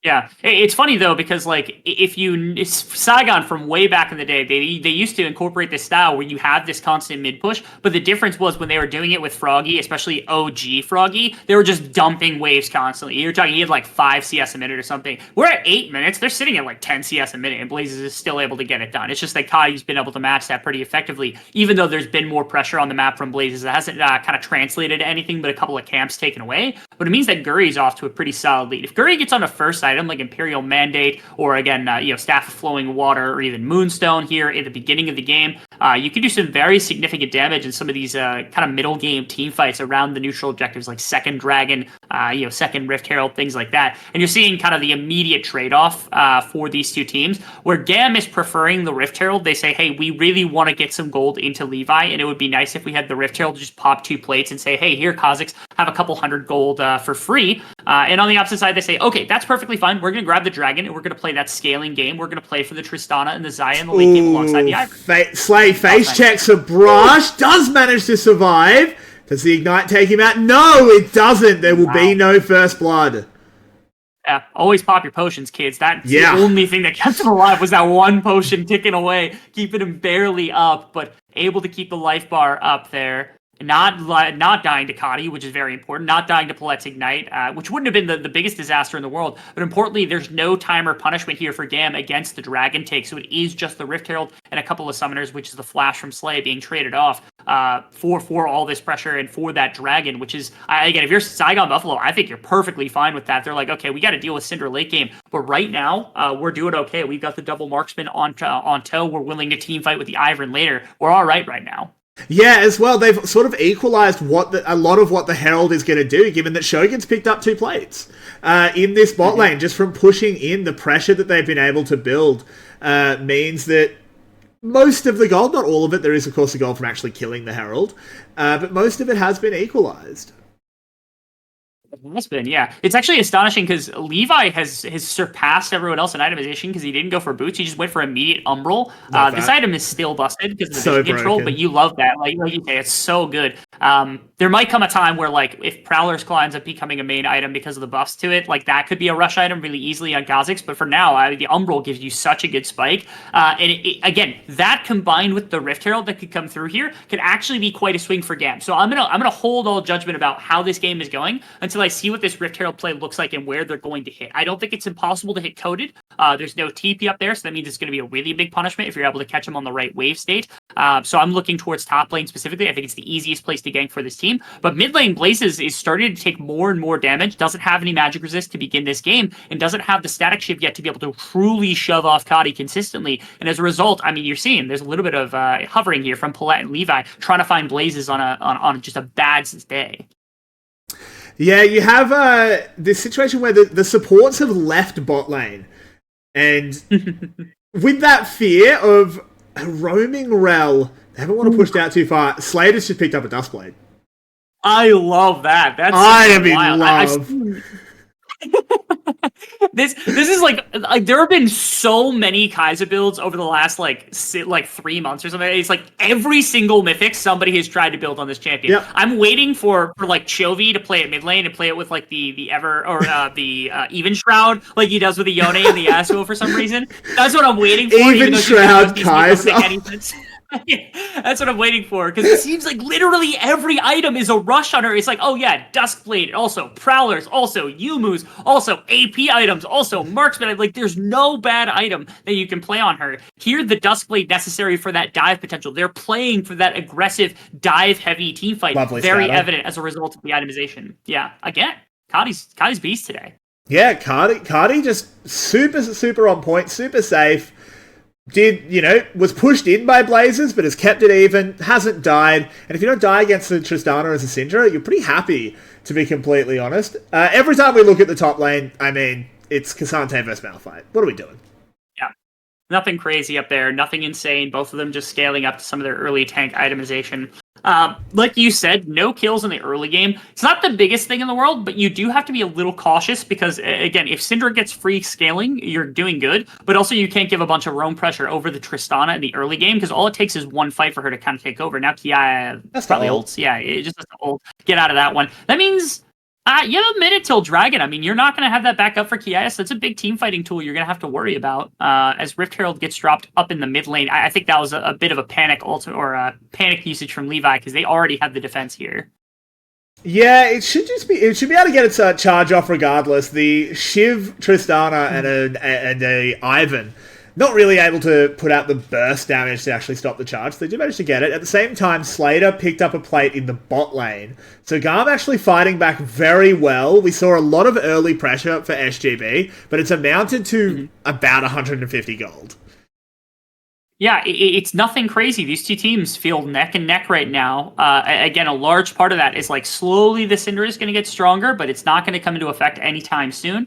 Yeah, it's funny though, because like Saigon from way back in the day, they used to incorporate this style where you have this constant mid push, but the difference was when they were doing it with Froggy, especially OG Froggy, they were just dumping waves constantly. You're talking, he had like 5 CS a minute or something. We're at 8 minutes, they're sitting at like 10 CS a minute, and Blazes is still able to get it done. It's just that Kai's been able to match that pretty effectively, even though there's been more pressure on the map from Blazes. It hasn't kind of translated to anything but a couple of camps taken away, but it means that Guri's off to a pretty solid lead. If Guri gets on a first item like Imperial Mandate, or again, Staff of Flowing Water, or even Moonstone here at the beginning of the game, you can do some very significant damage in some of these kind of middle game team fights around the neutral objectives, like second Dragon, second Rift Herald, things like that. And you're seeing kind of the immediate trade-off for these two teams, where GAM is preferring the Rift Herald. They say, hey, we really want to get some gold into Levi, and it would be nice if we had the Rift Herald to just pop 2 plates and say, hey, here, Kha'Zix, have a couple hundred gold for free. And on the opposite side, they say, okay, that's perfectly fine. We're going to grab the Dragon, and we're going to play that scaling game. We're going to play for the Tristana and the Xayah in the late game alongside the Ivern. Slay face checks a Brush, does manage to survive. Does the Ignite take him out? No, it doesn't. There will be no first blood. Yeah, always pop your potions, kids. That's the only thing that kept him alive, was that one potion ticking away, keeping him barely up, but able to keep the life bar up there. Not dying to Kadi, which is very important. Not dying to Palette's Ignite, which wouldn't have been the biggest disaster in the world. But importantly, there's no timer punishment here for GAM against the Dragon take. So it is just the Rift Herald and a couple of Summoners, which is the Flash from Slay, being traded off for all this pressure and for that Dragon, which is, again, if you're Saigon Buffalo, I think you're perfectly fine with that. They're like, okay, we got to deal with Syndra late game. But right now, we're doing okay. We've got the double marksman on toe. We're willing to team fight with the Ivern later. We're all right now. Yeah, as well, they've sort of equalized a lot of what the Herald is going to do, given that Shogun's picked up 2 plates in this bot lane, just from pushing in. The pressure that they've been able to build means that most of the gold, not all of it, there is of course the gold from actually killing the Herald, but most of it has been equalized. Has been, yeah. It's actually astonishing because Levi has surpassed everyone else in itemization because he didn't go for boots. He just went for immediate umbral. This item is still busted because of the So vision control, but you love that. Like you say, it's so good. There might come a time where, like, if Prowler's Claw ends up becoming a main item because of the buffs to it, like, that could be a rush item really easily on Kha'Zix. But for now, the umbral gives you such a good spike. And again, that combined with the Rift Herald that could come through here could actually be quite a swing for GAM. So I'm gonna hold all judgment about how this game is going until I see what this Rift Herald play looks like and where they're going to hit. I don't think it's impossible to hit Coded. There's no TP up there, so that means it's going to be a really big punishment if you're able to catch him on the right wave state. So I'm looking towards top lane specifically. I think it's the easiest place to gank for this team. But mid lane Blazes is starting to take more and more damage, doesn't have any magic resist to begin this game, and doesn't have the static shift yet to be able to truly shove off Kadi consistently. And as a result, I mean, you're seeing there's a little bit of hovering here from Paulette and Levi trying to find Blazes on just a bad day. Yeah, you have this situation where the supports have left bot lane. And with that fear of a roaming Rel, they haven't want to push it out too far. Slater's just picked up a Duskblade. I love that. That's I am in love. This is like there have been so many Kai'Sa builds over the last like 3 months or something. It's like every single mythic somebody has tried to build on this champion. Yep. I'm waiting for like Chovy to play at mid lane and play it with like the Ever or the Even Shroud like he does with the Yone and the Yasuo for some reason. That's what I'm waiting for. Even Shroud Kai'Sa. That's what I'm waiting for, because it seems like literally every item is a rush on her. It's like, oh yeah, Duskblade, also Prowlers, also Yumu's, also AP items, also Marksman. Like, there's no bad item that you can play on her. Here, the Duskblade necessary for that dive potential. They're playing for that aggressive dive-heavy team fight. Lovely very strategy. evident as a result of the itemization. Yeah, again, Kadi's beast today. Yeah, Kadi just super on point, super safe. Was pushed in by Blazers, but has kept it even, hasn't died. And if you don't die against the Tristana as a Syndra, you're pretty happy, to be completely honest. Every time we look at the top lane, I mean, it's Cassante versus Malphite. What are we doing? Yeah. Nothing crazy up there, nothing insane. Both of them just scaling up to some of their early tank itemization. Like you said, no kills in the early game. It's not the biggest thing in the world, but you do have to be a little cautious because, again, if Syndra gets free scaling, you're doing good. But also, you can't give a bunch of roam pressure over the Tristana in the early game because all it takes is one fight for her to kind of take over. Now, Kia probably ults. Yeah, it just has to ult. Get out of that one. That means you have a minute till Dragon. I mean, you're not going to have that back up for Kias. That's a big team fighting tool you're going to have to worry about as Rift Herald gets dropped up in the mid lane. I think that was a bit of a panic ult or a panic usage from Levi because they already have the defense here. Yeah, it should be able to get its charge off regardless. The Shiv, Tristana, and a Ivan not really able to put out the burst damage to actually stop the charge. So they did manage to get it. At the same time, Slater picked up a plate in the bot lane. So GAM actually fighting back very well. We saw a lot of early pressure for SGB, but it's amounted to about 150 gold. Yeah, it's nothing crazy. These two teams feel neck and neck right now. Again, a large part of that is like slowly the Syndra is going to get stronger, but it's not going to come into effect anytime soon.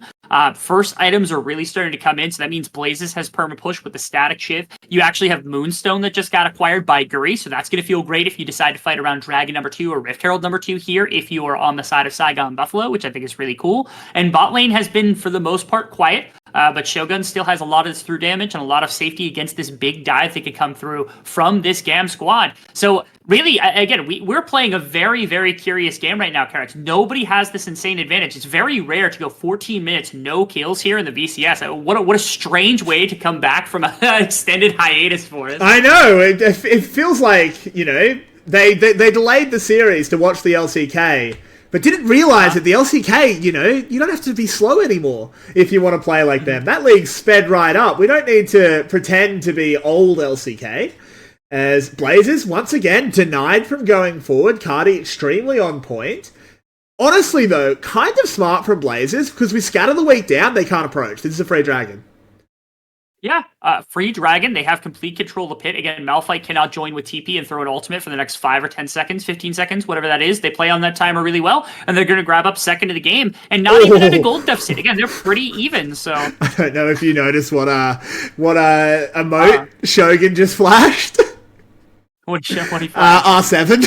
First items are really starting to come in, so that means Blazes has perma push with the static shiv. You actually have Moonstone that just got acquired by Guri, so that's going to feel great if you decide to fight around Dragon number 2 or Rift Herald number 2 here if you are on the side of Saigon Buffalo, which I think is really cool. And bot lane has been, for the most part, quiet. But Shogun still has a lot of through damage and a lot of safety against this big dive that could come through from this GAM squad. So really, again, we're playing a very, very curious game right now, Karax. Nobody has this insane advantage. It's very rare to go 14 minutes, no kills here in the VCS. What a strange way to come back from an extended hiatus for us. I know. It feels like, they delayed the series to watch the LCK, but didn't realize that the LCK, you don't have to be slow anymore if you want to play like them. That league sped right up. We don't need to pretend to be old LCK. As Blazers, once again, denied from going forward. Cardi extremely on point. Honestly, though, kind of smart from Blazers, because we scatter the weak down, they can't approach. This is a free dragon. Yeah, free dragon. They have complete control of the pit. Again, Malphite cannot join with TP and throw an ultimate for the next 5 or 10 seconds, 15 seconds, whatever that is. They play on that timer really well, and they're going to grab up second of the game, and not even at a gold deficit. Again, they're pretty even, so... I don't know if you noticed what emote Shogun just flashed. What he flashed? R7.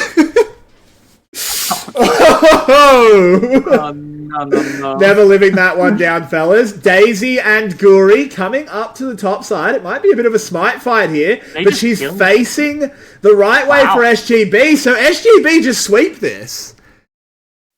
Oh, no. no. Never living that one down, fellas. Daisy and Guri coming up to the top side. It might be a bit of a smite fight here, but she's facing the right way for SGB, so SGB just sweep this.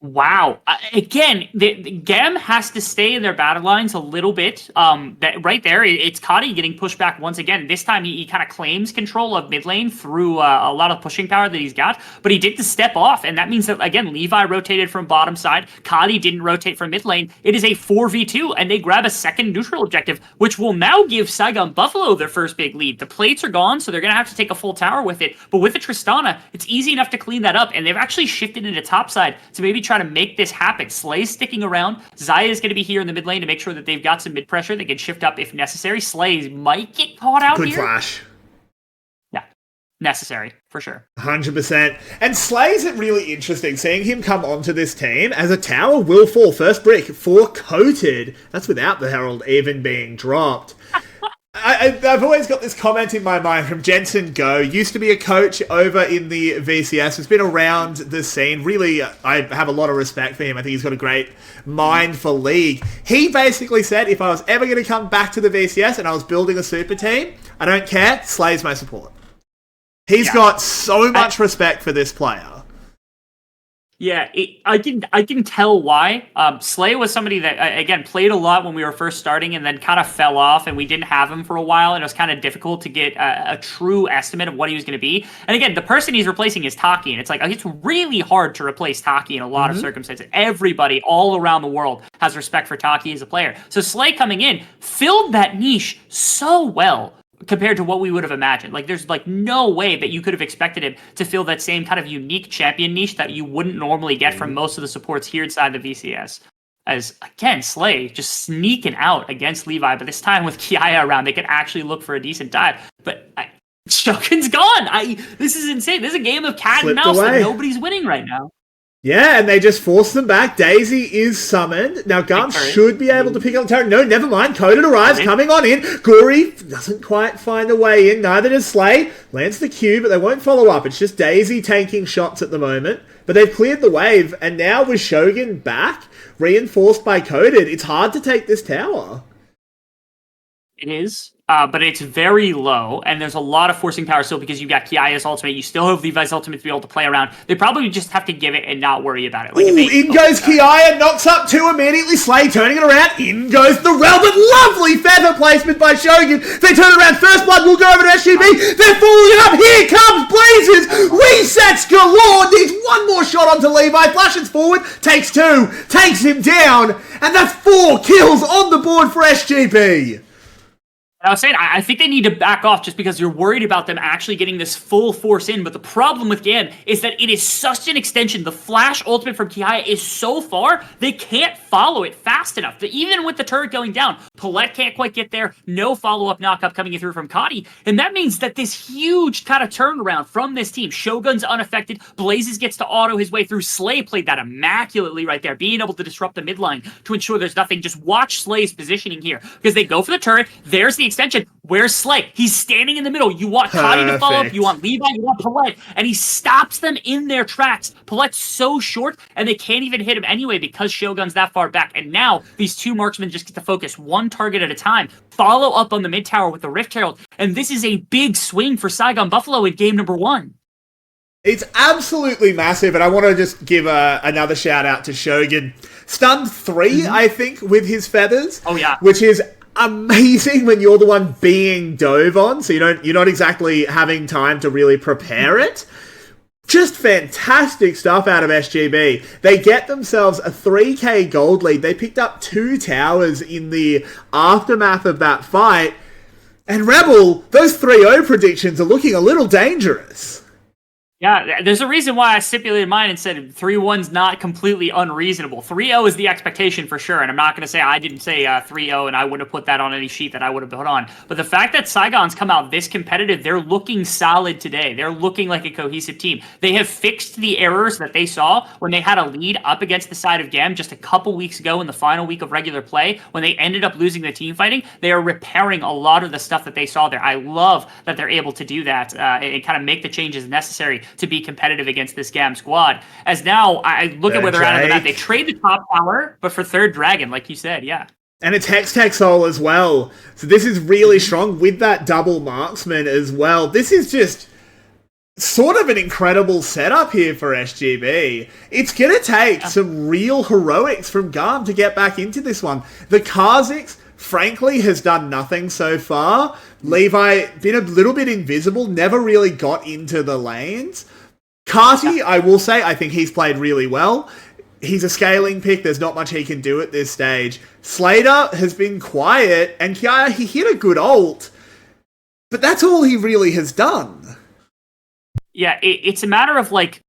Wow. Again, the GAM has to stay in their battle lines a little bit. Right there, it's Kadi getting pushed back once again. This time, he kind of claims control of mid lane through a lot of pushing power that he's got, but he did the step off, and that means that, again, Levi rotated from bottom side. Kadi didn't rotate from mid lane. It is a 4v2, and they grab a second neutral objective, which will now give Saigon Buffalo their first big lead. The plates are gone, so they're going to have to take a full tower with it, but with the Tristana, it's easy enough to clean that up, and they've actually shifted into topside to maybe try to make this happen. Slay's sticking around. Zaya is going to be here in the mid lane to make sure that they've got some mid pressure. They can shift up if necessary. Slay might get caught out here. Good flash. Yeah, necessary for sure. 100%. And Slay's really interesting. Seeing him come onto this team as a tower will fall. First brick for Coated. That's without the Herald even being dropped. I've always got this comment in my mind from Jensen Go. Used to be a coach over in the VCS. Has been around the scene. Really, I have a lot of respect for him. I think he's got a great mind for League. He basically said, if I was ever going to come back to the VCS and I was building a super team, I don't care. Slay's my support. He's got so much respect for this player. Yeah, I can tell why. Slay was somebody that, again, played a lot when we were first starting and then kind of fell off, and we didn't have him for a while, and it was kind of difficult to get a true estimate of what he was going to be. And again, the person he's replacing is Taki, and it's like, it's really hard to replace Taki in a lot of circumstances. Everybody all around the world has respect for Taki as a player. So Slay coming in filled that niche so well compared to what we would have imagined. Like, there's like no way that you could have expected him to fill that same kind of unique champion niche that you wouldn't normally get from most of the supports here inside the VCS. As, again, Slay just sneaking out against Levi, but this time with Kiaya around, they could actually look for a decent dive. But Shogun's gone! This is insane. This is a game of cat and mouse that nobody's winning right now. Yeah, and they just force them back. Daisy is summoned. Now, Gum should be able to pick up the turret. No, never mind. Coated arrives, coming on in. Guri doesn't quite find a way in. Neither does Slay. Lands the Q, but they won't follow up. It's just Daisy taking shots at the moment. But they've cleared the wave, and now with Shogun back, reinforced by Coated, it's hard to take this tower. It is. But it's very low, and there's a lot of forcing power still because you've got Kiaya's ultimate. You still have Levi's ultimate to be able to play around. They probably just have to give it and not worry about it. Like, in goes Kiaya, knocks up two immediately. Slay turning it around. In goes the realm, but lovely feather placement by Shogun. They turn it around. First blood will go over to SGB. They're falling up. Here comes Blazers. Resets galore. Needs one more shot onto Levi. Flashes forward. Takes two. Takes him down. And that's 4 kills on the board for SGB. I was saying, I think they need to back off just because you're worried about them actually getting this full force in. But the problem with GAM is that it is such an extension. The flash ultimate from Kiaya is so far, they can't follow it fast enough. Even with the turret going down, Paulette can't quite get there. No follow-up knock-up coming through from Kadi. And that means that this huge kind of turnaround from this team, Shogun's unaffected, Blazes gets to auto his way through. Slay played that immaculately right there, being able to disrupt the midline to ensure there's nothing. Just watch Slay's positioning here because they go for the turret. There's the extension. Where's Slay? He's standing in the middle. You want Kadi to follow up. You want Levi. You want Paulette. And he stops them in their tracks. Paulette's so short, and they can't even hit him anyway because Shogun's that far back. And now these two marksmen just get to focus one target at a time. Follow up on the mid tower with the Rift Herald. And this is a big swing for Saigon Buffalo in game number 1. It's absolutely massive, and I want to just give another shout out to Shogun. Stunned 3, I think, with his feathers. Oh, yeah. Which is amazing when you're the one being dove on, so you're not exactly having time to really prepare it. Just fantastic stuff out of SGB. They get themselves a 3k gold lead. They picked up 2 towers in the aftermath of that fight. And Rebel, those 3-0 predictions are looking a little dangerous. Yeah, there's a reason why I stipulated mine and said 3-1's not completely unreasonable. 3-0 is the expectation for sure, and I'm not going to say I didn't say 3-0 and I wouldn't have put that on any sheet that I would have put on. But the fact that Saigon's come out this competitive, they're looking solid today. They're looking like a cohesive team. They have fixed the errors that they saw when they had a lead up against the side of GAM just a couple weeks ago in the final week of regular play. When they ended up losing the team fighting, they are repairing a lot of the stuff that they saw there. I love that they're able to do that and kind of make the changes necessary to be competitive against this GAM squad. As now, I look at where they're at on the map. They trade the top tower, but for third dragon, like you said, yeah. And it's Hex Soul as well. So this is really strong with that double marksman as well. This is just sort of an incredible setup here for SGB. It's going to take some real heroics from GAM to get back into this one. The Kha'Zix, frankly, has done nothing so far. Levi, been a little bit invisible, never really got into the lanes. Carty, I will say, I think he's played really well. He's a scaling pick. There's not much he can do at this stage. Slater has been quiet, and Kiaya, he hit a good ult, but that's all he really has done. Yeah, it's a matter of, like,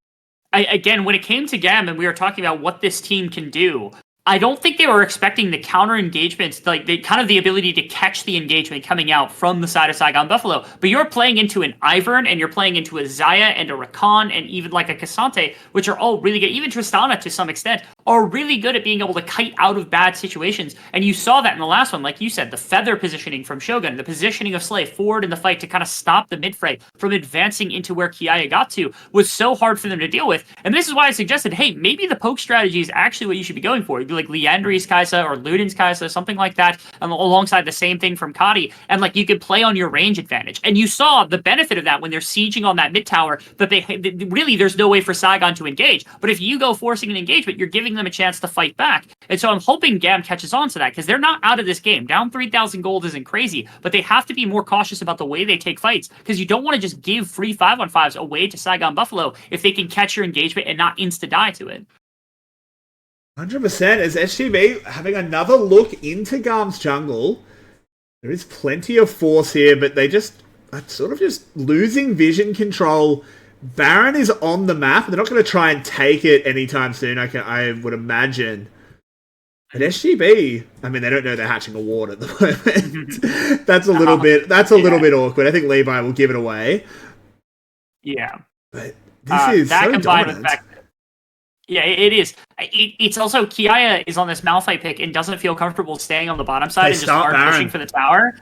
again, when it came to GAM and we were talking about what this team can do, I don't think they were expecting the counter engagements, like the ability to catch the engagement coming out from the side of Saigon Buffalo. But you're playing into an Ivern, and you're playing into a Xayah and a Rakan, and even like a Cassante, which are all really good. Even Tristana, to some extent, are really good at being able to kite out of bad situations. And you saw that in the last one, like you said, the feather positioning from Shogun, the positioning of Slay forward in the fight to kind of stop the mid fray from advancing into where Kiaya got to was so hard for them to deal with. And this is why I suggested, hey, maybe the poke strategy is actually what you should be going for. You'd be like Liandry's Kaisa or Luden's Kaisa, something like that, alongside the same thing from Kadi, and like you could play on your range advantage. And you saw the benefit of that when they're sieging on that mid tower, that they really, there's no way for Saigon to engage. But if you go forcing an engagement, you're giving them a chance to fight back. And so I'm hoping GAM catches on to that, because they're not out of this game. Down 3,000 gold isn't crazy, but they have to be more cautious about the way they take fights, because you don't want to just give free 5-on-5s away to Saigon Buffalo if they can catch your engagement and not insta-die to it. 100%. As SGB having another look into GAM's jungle, there is plenty of force here, but they just are sort of just losing vision control. Baron is on the map. They're not going to try and take it anytime soon, I would imagine. But SGB, I mean, they don't know they're hatching a ward at the moment. That's a little bit awkward. I think Levi will give it away. Yeah. But this is that so dominant. With yeah, it is. It's also, Kiaya is on this Malphite pick and doesn't feel comfortable staying on the bottom side and just start pushing for the tower.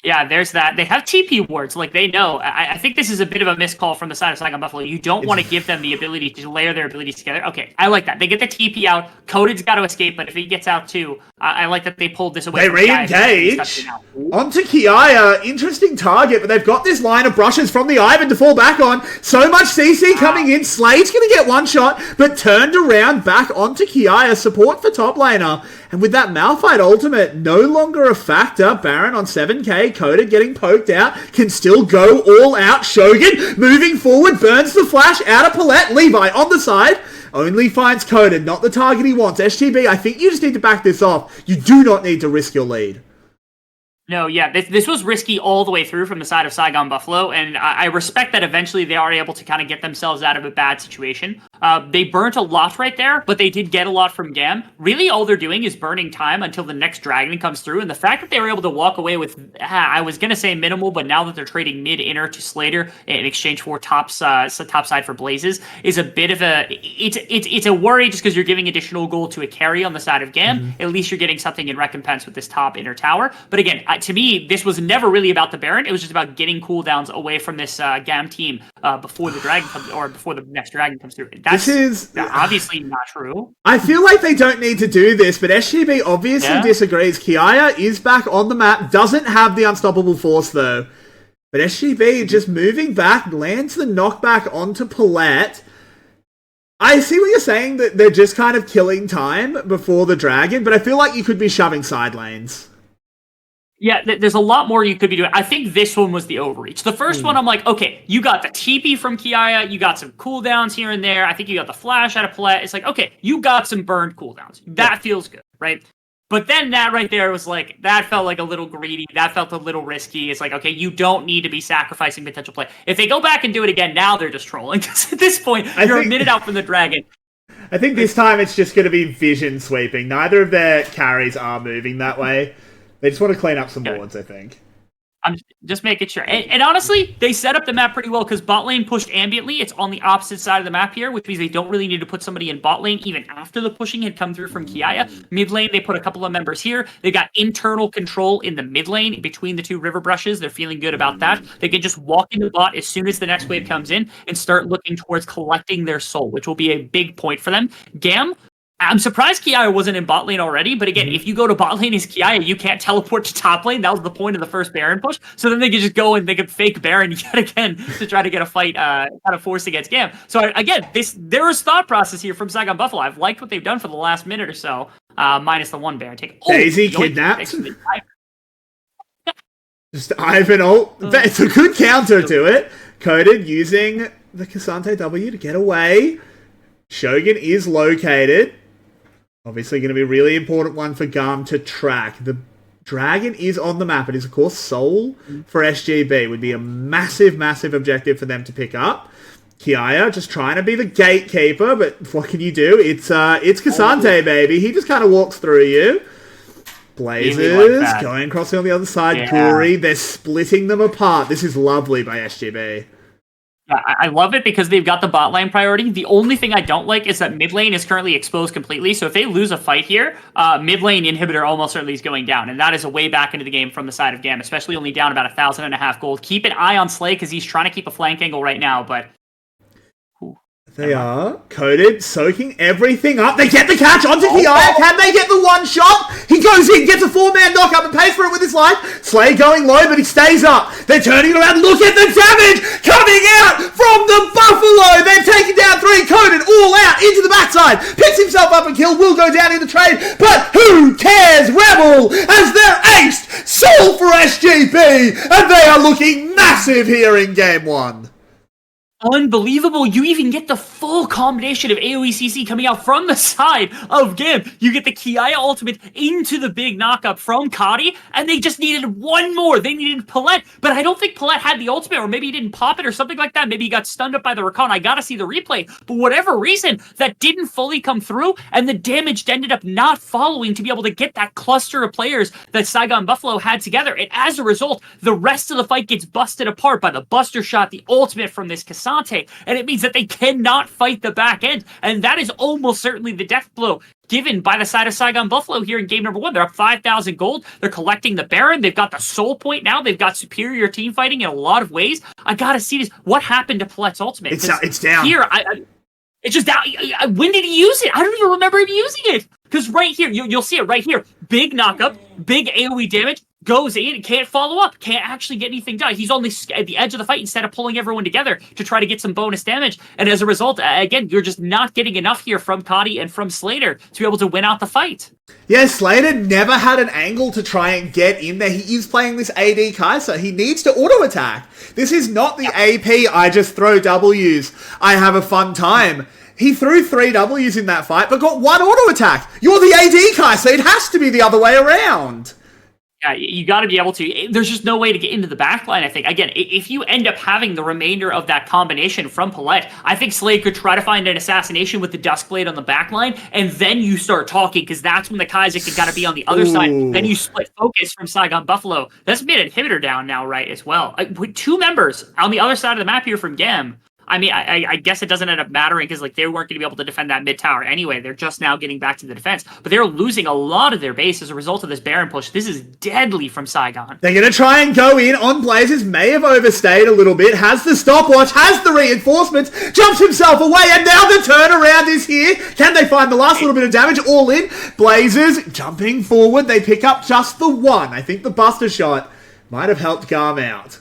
Yeah, there's that. They have TP wards, like they know. I think this is a bit of a miscall from the side of Saigon Buffalo. You don't want to give them the ability to layer their abilities together. Okay, I like that. They get the TP out. Coded's got to escape, but if he gets out too, I like that they pulled this away. They re-engage onto Kiaya. Interesting target, but they've got this line of brushes from the Ivan to fall back on. So much CC coming in. Slade's going to get one shot, but turned around back onto Kiaya. Support for top laner. And with that Malphite ultimate no longer a factor, Baron on 7k, Coded getting poked out, can still go all out. Shogun moving forward, burns the flash out of Palette. Levi on the side, only finds Coded, not the target he wants. SGB, I think you just need to back this off. You do not need to risk your lead. No, yeah, this was risky all the way through from the side of Saigon Buffalo, and I respect that eventually they are able to kind of get themselves out of a bad situation. They burnt a lot right there, but they did get a lot from GAM. Really, all they're doing is burning time until the next dragon comes through, and the fact that they were able to walk away with, I was going to say minimal, but now that they're trading mid-inner to Slater in exchange for top side for Blazes, is a bit of a, it's a worry just because you're giving additional gold to a carry on the side of GAM. Mm-hmm. At least you're getting something in recompense with this top inner tower. But again, to me, this was never really about the Baron. It was just about getting cooldowns away from this GAM team before the dragon comes, or before the next dragon comes through. This is obviously not true. I feel like they don't need to do this, but SGB obviously disagrees. Kiaya is back on the map, doesn't have the unstoppable force though. But SGB just moving back, lands the knockback onto Palette. I see what you're saying, that they're just kind of killing time before the dragon, but I feel like you could be shoving side lanes. Yeah, there's a lot more you could be doing. I think this one was the overreach. The first one, I'm like, okay, you got the TP from Kiaya, you got some cooldowns here and there. I think you got the flash out of Palette. It's like, okay, you got some burned cooldowns. That feels good, right? But then that right there was like, that felt like a little greedy. That felt a little risky. It's like, okay, you don't need to be sacrificing potential play. If they go back and do it again, now they're just trolling. Because at this point, you're a minute out from the dragon. I think this time it's just going to be vision sweeping. Neither of their carries are moving that way. They just want to clean up some wards, I think. I'm just making sure. And honestly, they set up the map pretty well because bot lane pushed ambiently. It's on the opposite side of the map here, which means they don't really need to put somebody in bot lane even after the pushing had come through from Kiaya. Mid lane, they put a couple of members here. They got internal control in the mid lane between the two river brushes. They're feeling good about that. They can just walk into bot as soon as the next wave comes in and start looking towards collecting their soul, which will be a big point for them. GAM, I'm surprised Kiaya wasn't in bot lane already, but again, if you go to bot lane as Kiaya, you can't teleport to top lane. That was the point of the first Baron push. So then they could just go and they could fake Baron yet again to try to get a fight kind of forced against GAM. So again, there is thought process here from Saigon Buffalo. I've liked what they've done for the last minute or so, minus the one Baron take. Daisy kidnapped. Just Ivan ult. It's a good counter to it. Coded using the Cassante W to get away. Shogun is located. Obviously going to be a really important one for GAM to track. The dragon is on the map. It is, of course, soul for SGB. Would be a massive, massive objective for them to pick up. Kiaya just trying to be the gatekeeper, but what can you do? It's Cassante, baby. He just kind of walks through you. Blazers like going crossing on the other side. Yeah. Puri, they're splitting them apart. This is lovely by SGB. Yeah, I love it because they've got the bot lane priority. The only thing I don't like is that mid lane is currently exposed completely. So if they lose a fight here, mid lane inhibitor almost certainly is going down. And that is a way back into the game from the side of GAM, especially only down about 1,500 gold. Keep an eye on Slay because he's trying to keep a flank angle right now, but... They are coded, soaking everything up. They get the catch onto Kiaya. Can they get the one shot? He goes in, gets a 4-man knockup and pays for it with his life. Slay going low, but he stays up. They're turning it around. Look at the damage coming out from the Buffalo. They've taken down 3. Coded all out into the backside. Picks himself up and kill. Will go down in the trade. But who cares? Rebel as they're aced. Soul for SGB. And they are looking massive here in game 1. Unbelievable. You even get the full combination of AoE CC coming out from the side of GAM. You get the Kiaya ultimate into the big knockup from Kadi, and they just needed one more. They needed Palette, but I don't think Palette had the ultimate, or maybe he didn't pop it or something like that. Maybe he got stunned up by the Rakan. I gotta see the replay. But whatever reason, that didn't fully come through, and the damage ended up not following to be able to get that cluster of players that Saigon Buffalo had together. And as a result, the rest of the fight gets busted apart by the Buster Shot, the ultimate from this Cassante, and it means that they cannot fight the back end, and that is almost certainly the death blow given by the side of Saigon Buffalo here in game number 1. They're up 5,000 gold. They're collecting the Baron. They've got the soul point now. They've got superior team fighting in a lot of ways. I gotta see this. What happened to Palette's ultimate? It's down. Here, it's just down. When did he use it? I don't even remember him using it. Because right here, you'll see it right here. Big knockup, big AoE damage, goes in, can't follow up, can't actually get anything done. He's only at the edge of the fight instead of pulling everyone together to try to get some bonus damage. And as a result, again, you're just not getting enough here from Kadi and from Slater to be able to win out the fight. Yeah, Slater never had an angle to try and get in there. He is playing this AD Kai'Sa. He needs to auto-attack. This is not the AP, I just throw Ws, I have a fun time. He threw 3 Ws in that fight, but got 1 auto-attack. You're the AD Kai'Sa. It has to be the other way around. Yeah, you got to be able to. There's just no way to get into the backline, I think. Again, if you end up having the remainder of that combination from Palette, I think Slade could try to find an assassination with the Dusk Blade on the backline, and then you start talking, because that's when the Kai'Sa can got to be on the other side. Then you split focus from Saigon Buffalo. That's mid inhibitor down now, right, as well. With 2 members on the other side of the map here from GAM. I mean, I guess it doesn't end up mattering because like they weren't going to be able to defend that mid tower anyway. They're just now getting back to the defense, but they're losing a lot of their base as a result of this Baron push. This is deadly from Saigon. They're going to try and go in on Blazers. May have overstayed a little bit. Has the stopwatch, has the reinforcements, jumps himself away, and now the turnaround is here. Can they find the last little bit of damage? All in. Blazers jumping forward. They pick up just the 1. I think the Buster Shot might have helped GAM out.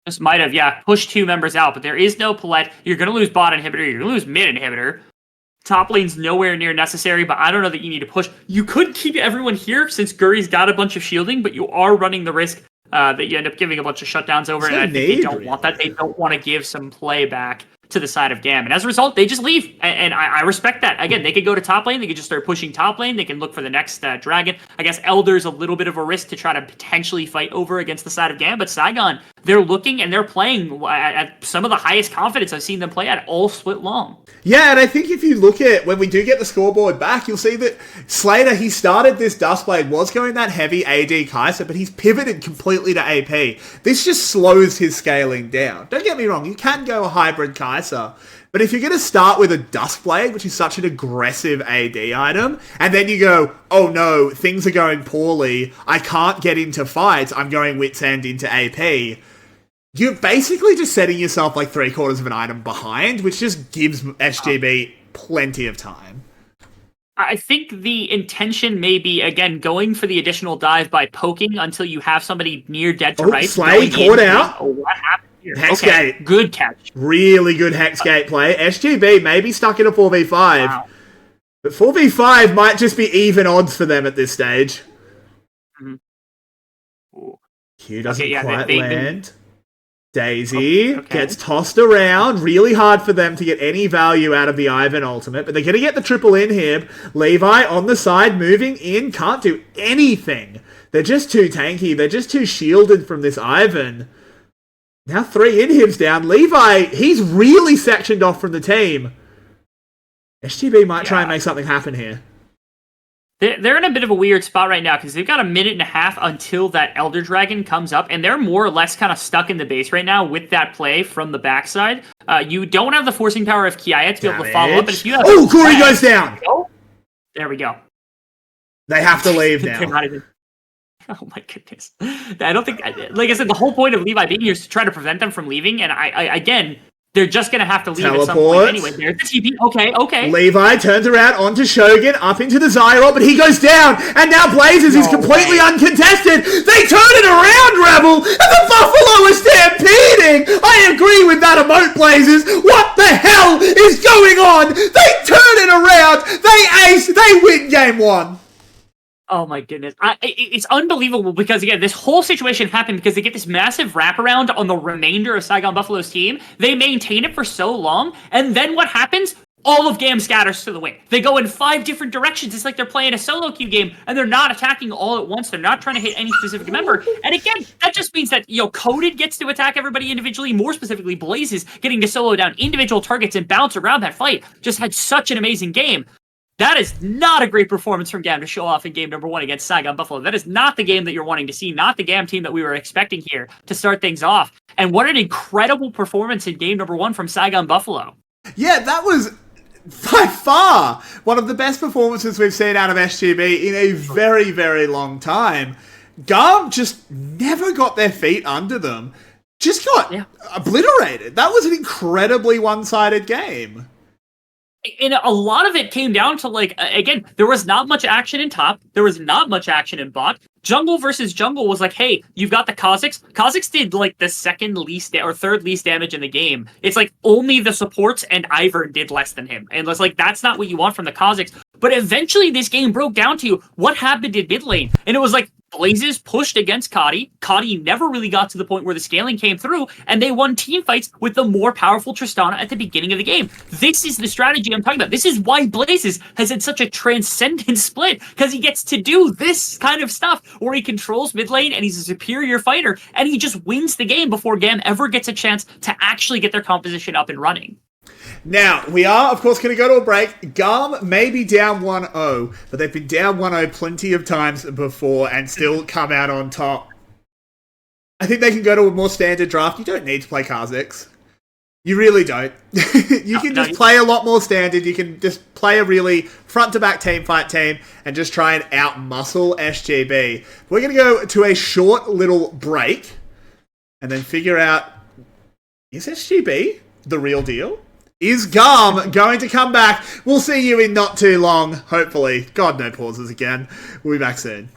Just might have, yeah, pushed 2 members out, but there is no Palette. You're going to lose bot inhibitor. You're going to lose mid inhibitor. Top lane's nowhere near necessary, but I don't know that you need to push. You could keep everyone here since Guri's got a bunch of shielding, but you are running the risk that you end up giving a bunch of shutdowns over, and I think they don't want that. They don't want to give some play back to the side of GAM. And as a result, they just leave. And I respect that. Again, they could go to top lane. They could just start pushing top lane. They can look for the next dragon. I guess Elder's a little bit of a risk to try to potentially fight over against the side of GAM. But Saigon, they're looking and they're playing at some of the highest confidence I've seen them play at all split long. Yeah, and I think if you look at when we do get the scoreboard back, you'll see that Slater, he started this Duskblade, was going that heavy AD Kai'Sa, but he's pivoted completely to AP. This just slows his scaling down. Don't get me wrong, you can go a hybrid Kai'Sa, but if you're going to start with a Duskblade, which is such an aggressive AD item, and then you go, oh no, things are going poorly, I can't get into fights, I'm going Wit's End into AP, you're basically just setting yourself like 3/4 of an item behind, which just gives SGB plenty of time. I think the intention may be, again, going for the additional dive by poking until you have somebody near dead to right. Slay caught out. Oh, what happened here? Hexgate. Okay, good catch. Really good Hexgate play. SGB may be stuck in a 4v5. Wow. But 4v5 might just be even odds for them at this stage. Mm-hmm. Q doesn't quite land. Daisy gets tossed around. Really hard for them to get any value out of the Ivan ultimate, but they're going to get the triple inhib. Levi on the side, moving in, can't do anything. They're just too tanky. They're just too shielded from this Ivan. Now 3 inhibs down. Levi, he's really sectioned off from the team. SGB might try and make something happen here. They're in a bit of a weird spot right now because they've got a minute and a half until that Elder Dragon comes up, and they're more or less kind of stuck in the base right now with that play from the backside. You don't have the forcing power of Kiaya to be able to follow up, but if you have Corey goes down! There we go. They have to leave now. Oh my goodness. I don't think, like I said, the whole point of Levi being here is to try to prevent them from leaving, and I again, they're just going to have to leave at some point anyway. There's the TP. Okay. Levi turns around onto Shogun, up into the Zyro, but he goes down, and now Blazers is completely uncontested. They turn it around, Rebel, and the Buffalo is stampeding. I agree with that emote, Blazers. What the hell is going on? They turn it around. They ace. They win game 1. Oh my goodness. It's unbelievable because, again, this whole situation happened because they get this massive wraparound on the remainder of Saigon Buffalo's team. They maintain it for so long, and then what happens? All of GAM scatters to the wing. They go in 5 different directions. It's like they're playing a solo queue game, and they're not attacking all at once. They're not trying to hit any specific member. And again, that just means that, Coded gets to attack everybody individually, more specifically Blazes getting to solo down individual targets and bounce around that fight. Just had such an amazing game. That is not a great performance from GAM to show off in game number 1 against Saigon Buffalo. That is not the game that you're wanting to see, not the GAM team that we were expecting here to start things off. And what an incredible performance in game number 1 from Saigon Buffalo. Yeah, that was by far one of the best performances we've seen out of SGB in a very, very long time. GAM just never got their feet under them. Just got obliterated. That was an incredibly one-sided game. And a lot of it came down to, again, there was not much action in top. There was not much action in bot. Jungle versus jungle was like, hey, you've got the Kha'Zix. Kha'Zix did, the second least or third least damage in the game. It's like only the supports and Ivern did less than him. And it's like, that's not what you want from the Kha'Zix. But eventually this game broke down to what happened in mid lane. And it was like, Blazes pushed against Kadi. Kadi never really got to the point where the scaling came through, and they won team fights with the more powerful Tristana at the beginning of the game. This is the strategy I'm talking about. This is why Blazes has had such a transcendent split, because he gets to do this kind of stuff where he controls mid lane and he's a superior fighter, and he just wins the game before GAM ever gets a chance to actually get their composition up and running. Now, we are, of course, going to go to a break. GAM may be down 1-0, but they've been down 1-0 plenty of times before and still come out on top. I think they can go to a more standard draft. You don't need to play Kha'Zix. You really don't. You can just play a lot more standard. You can just play a really front-to-back teamfight team and just try and out-muscle SGB. We're going to go to a short little break and then figure out, is SGB the real deal? Is GAM going to come back? We'll see you in not too long, hopefully. God, no pauses again. We'll be back soon.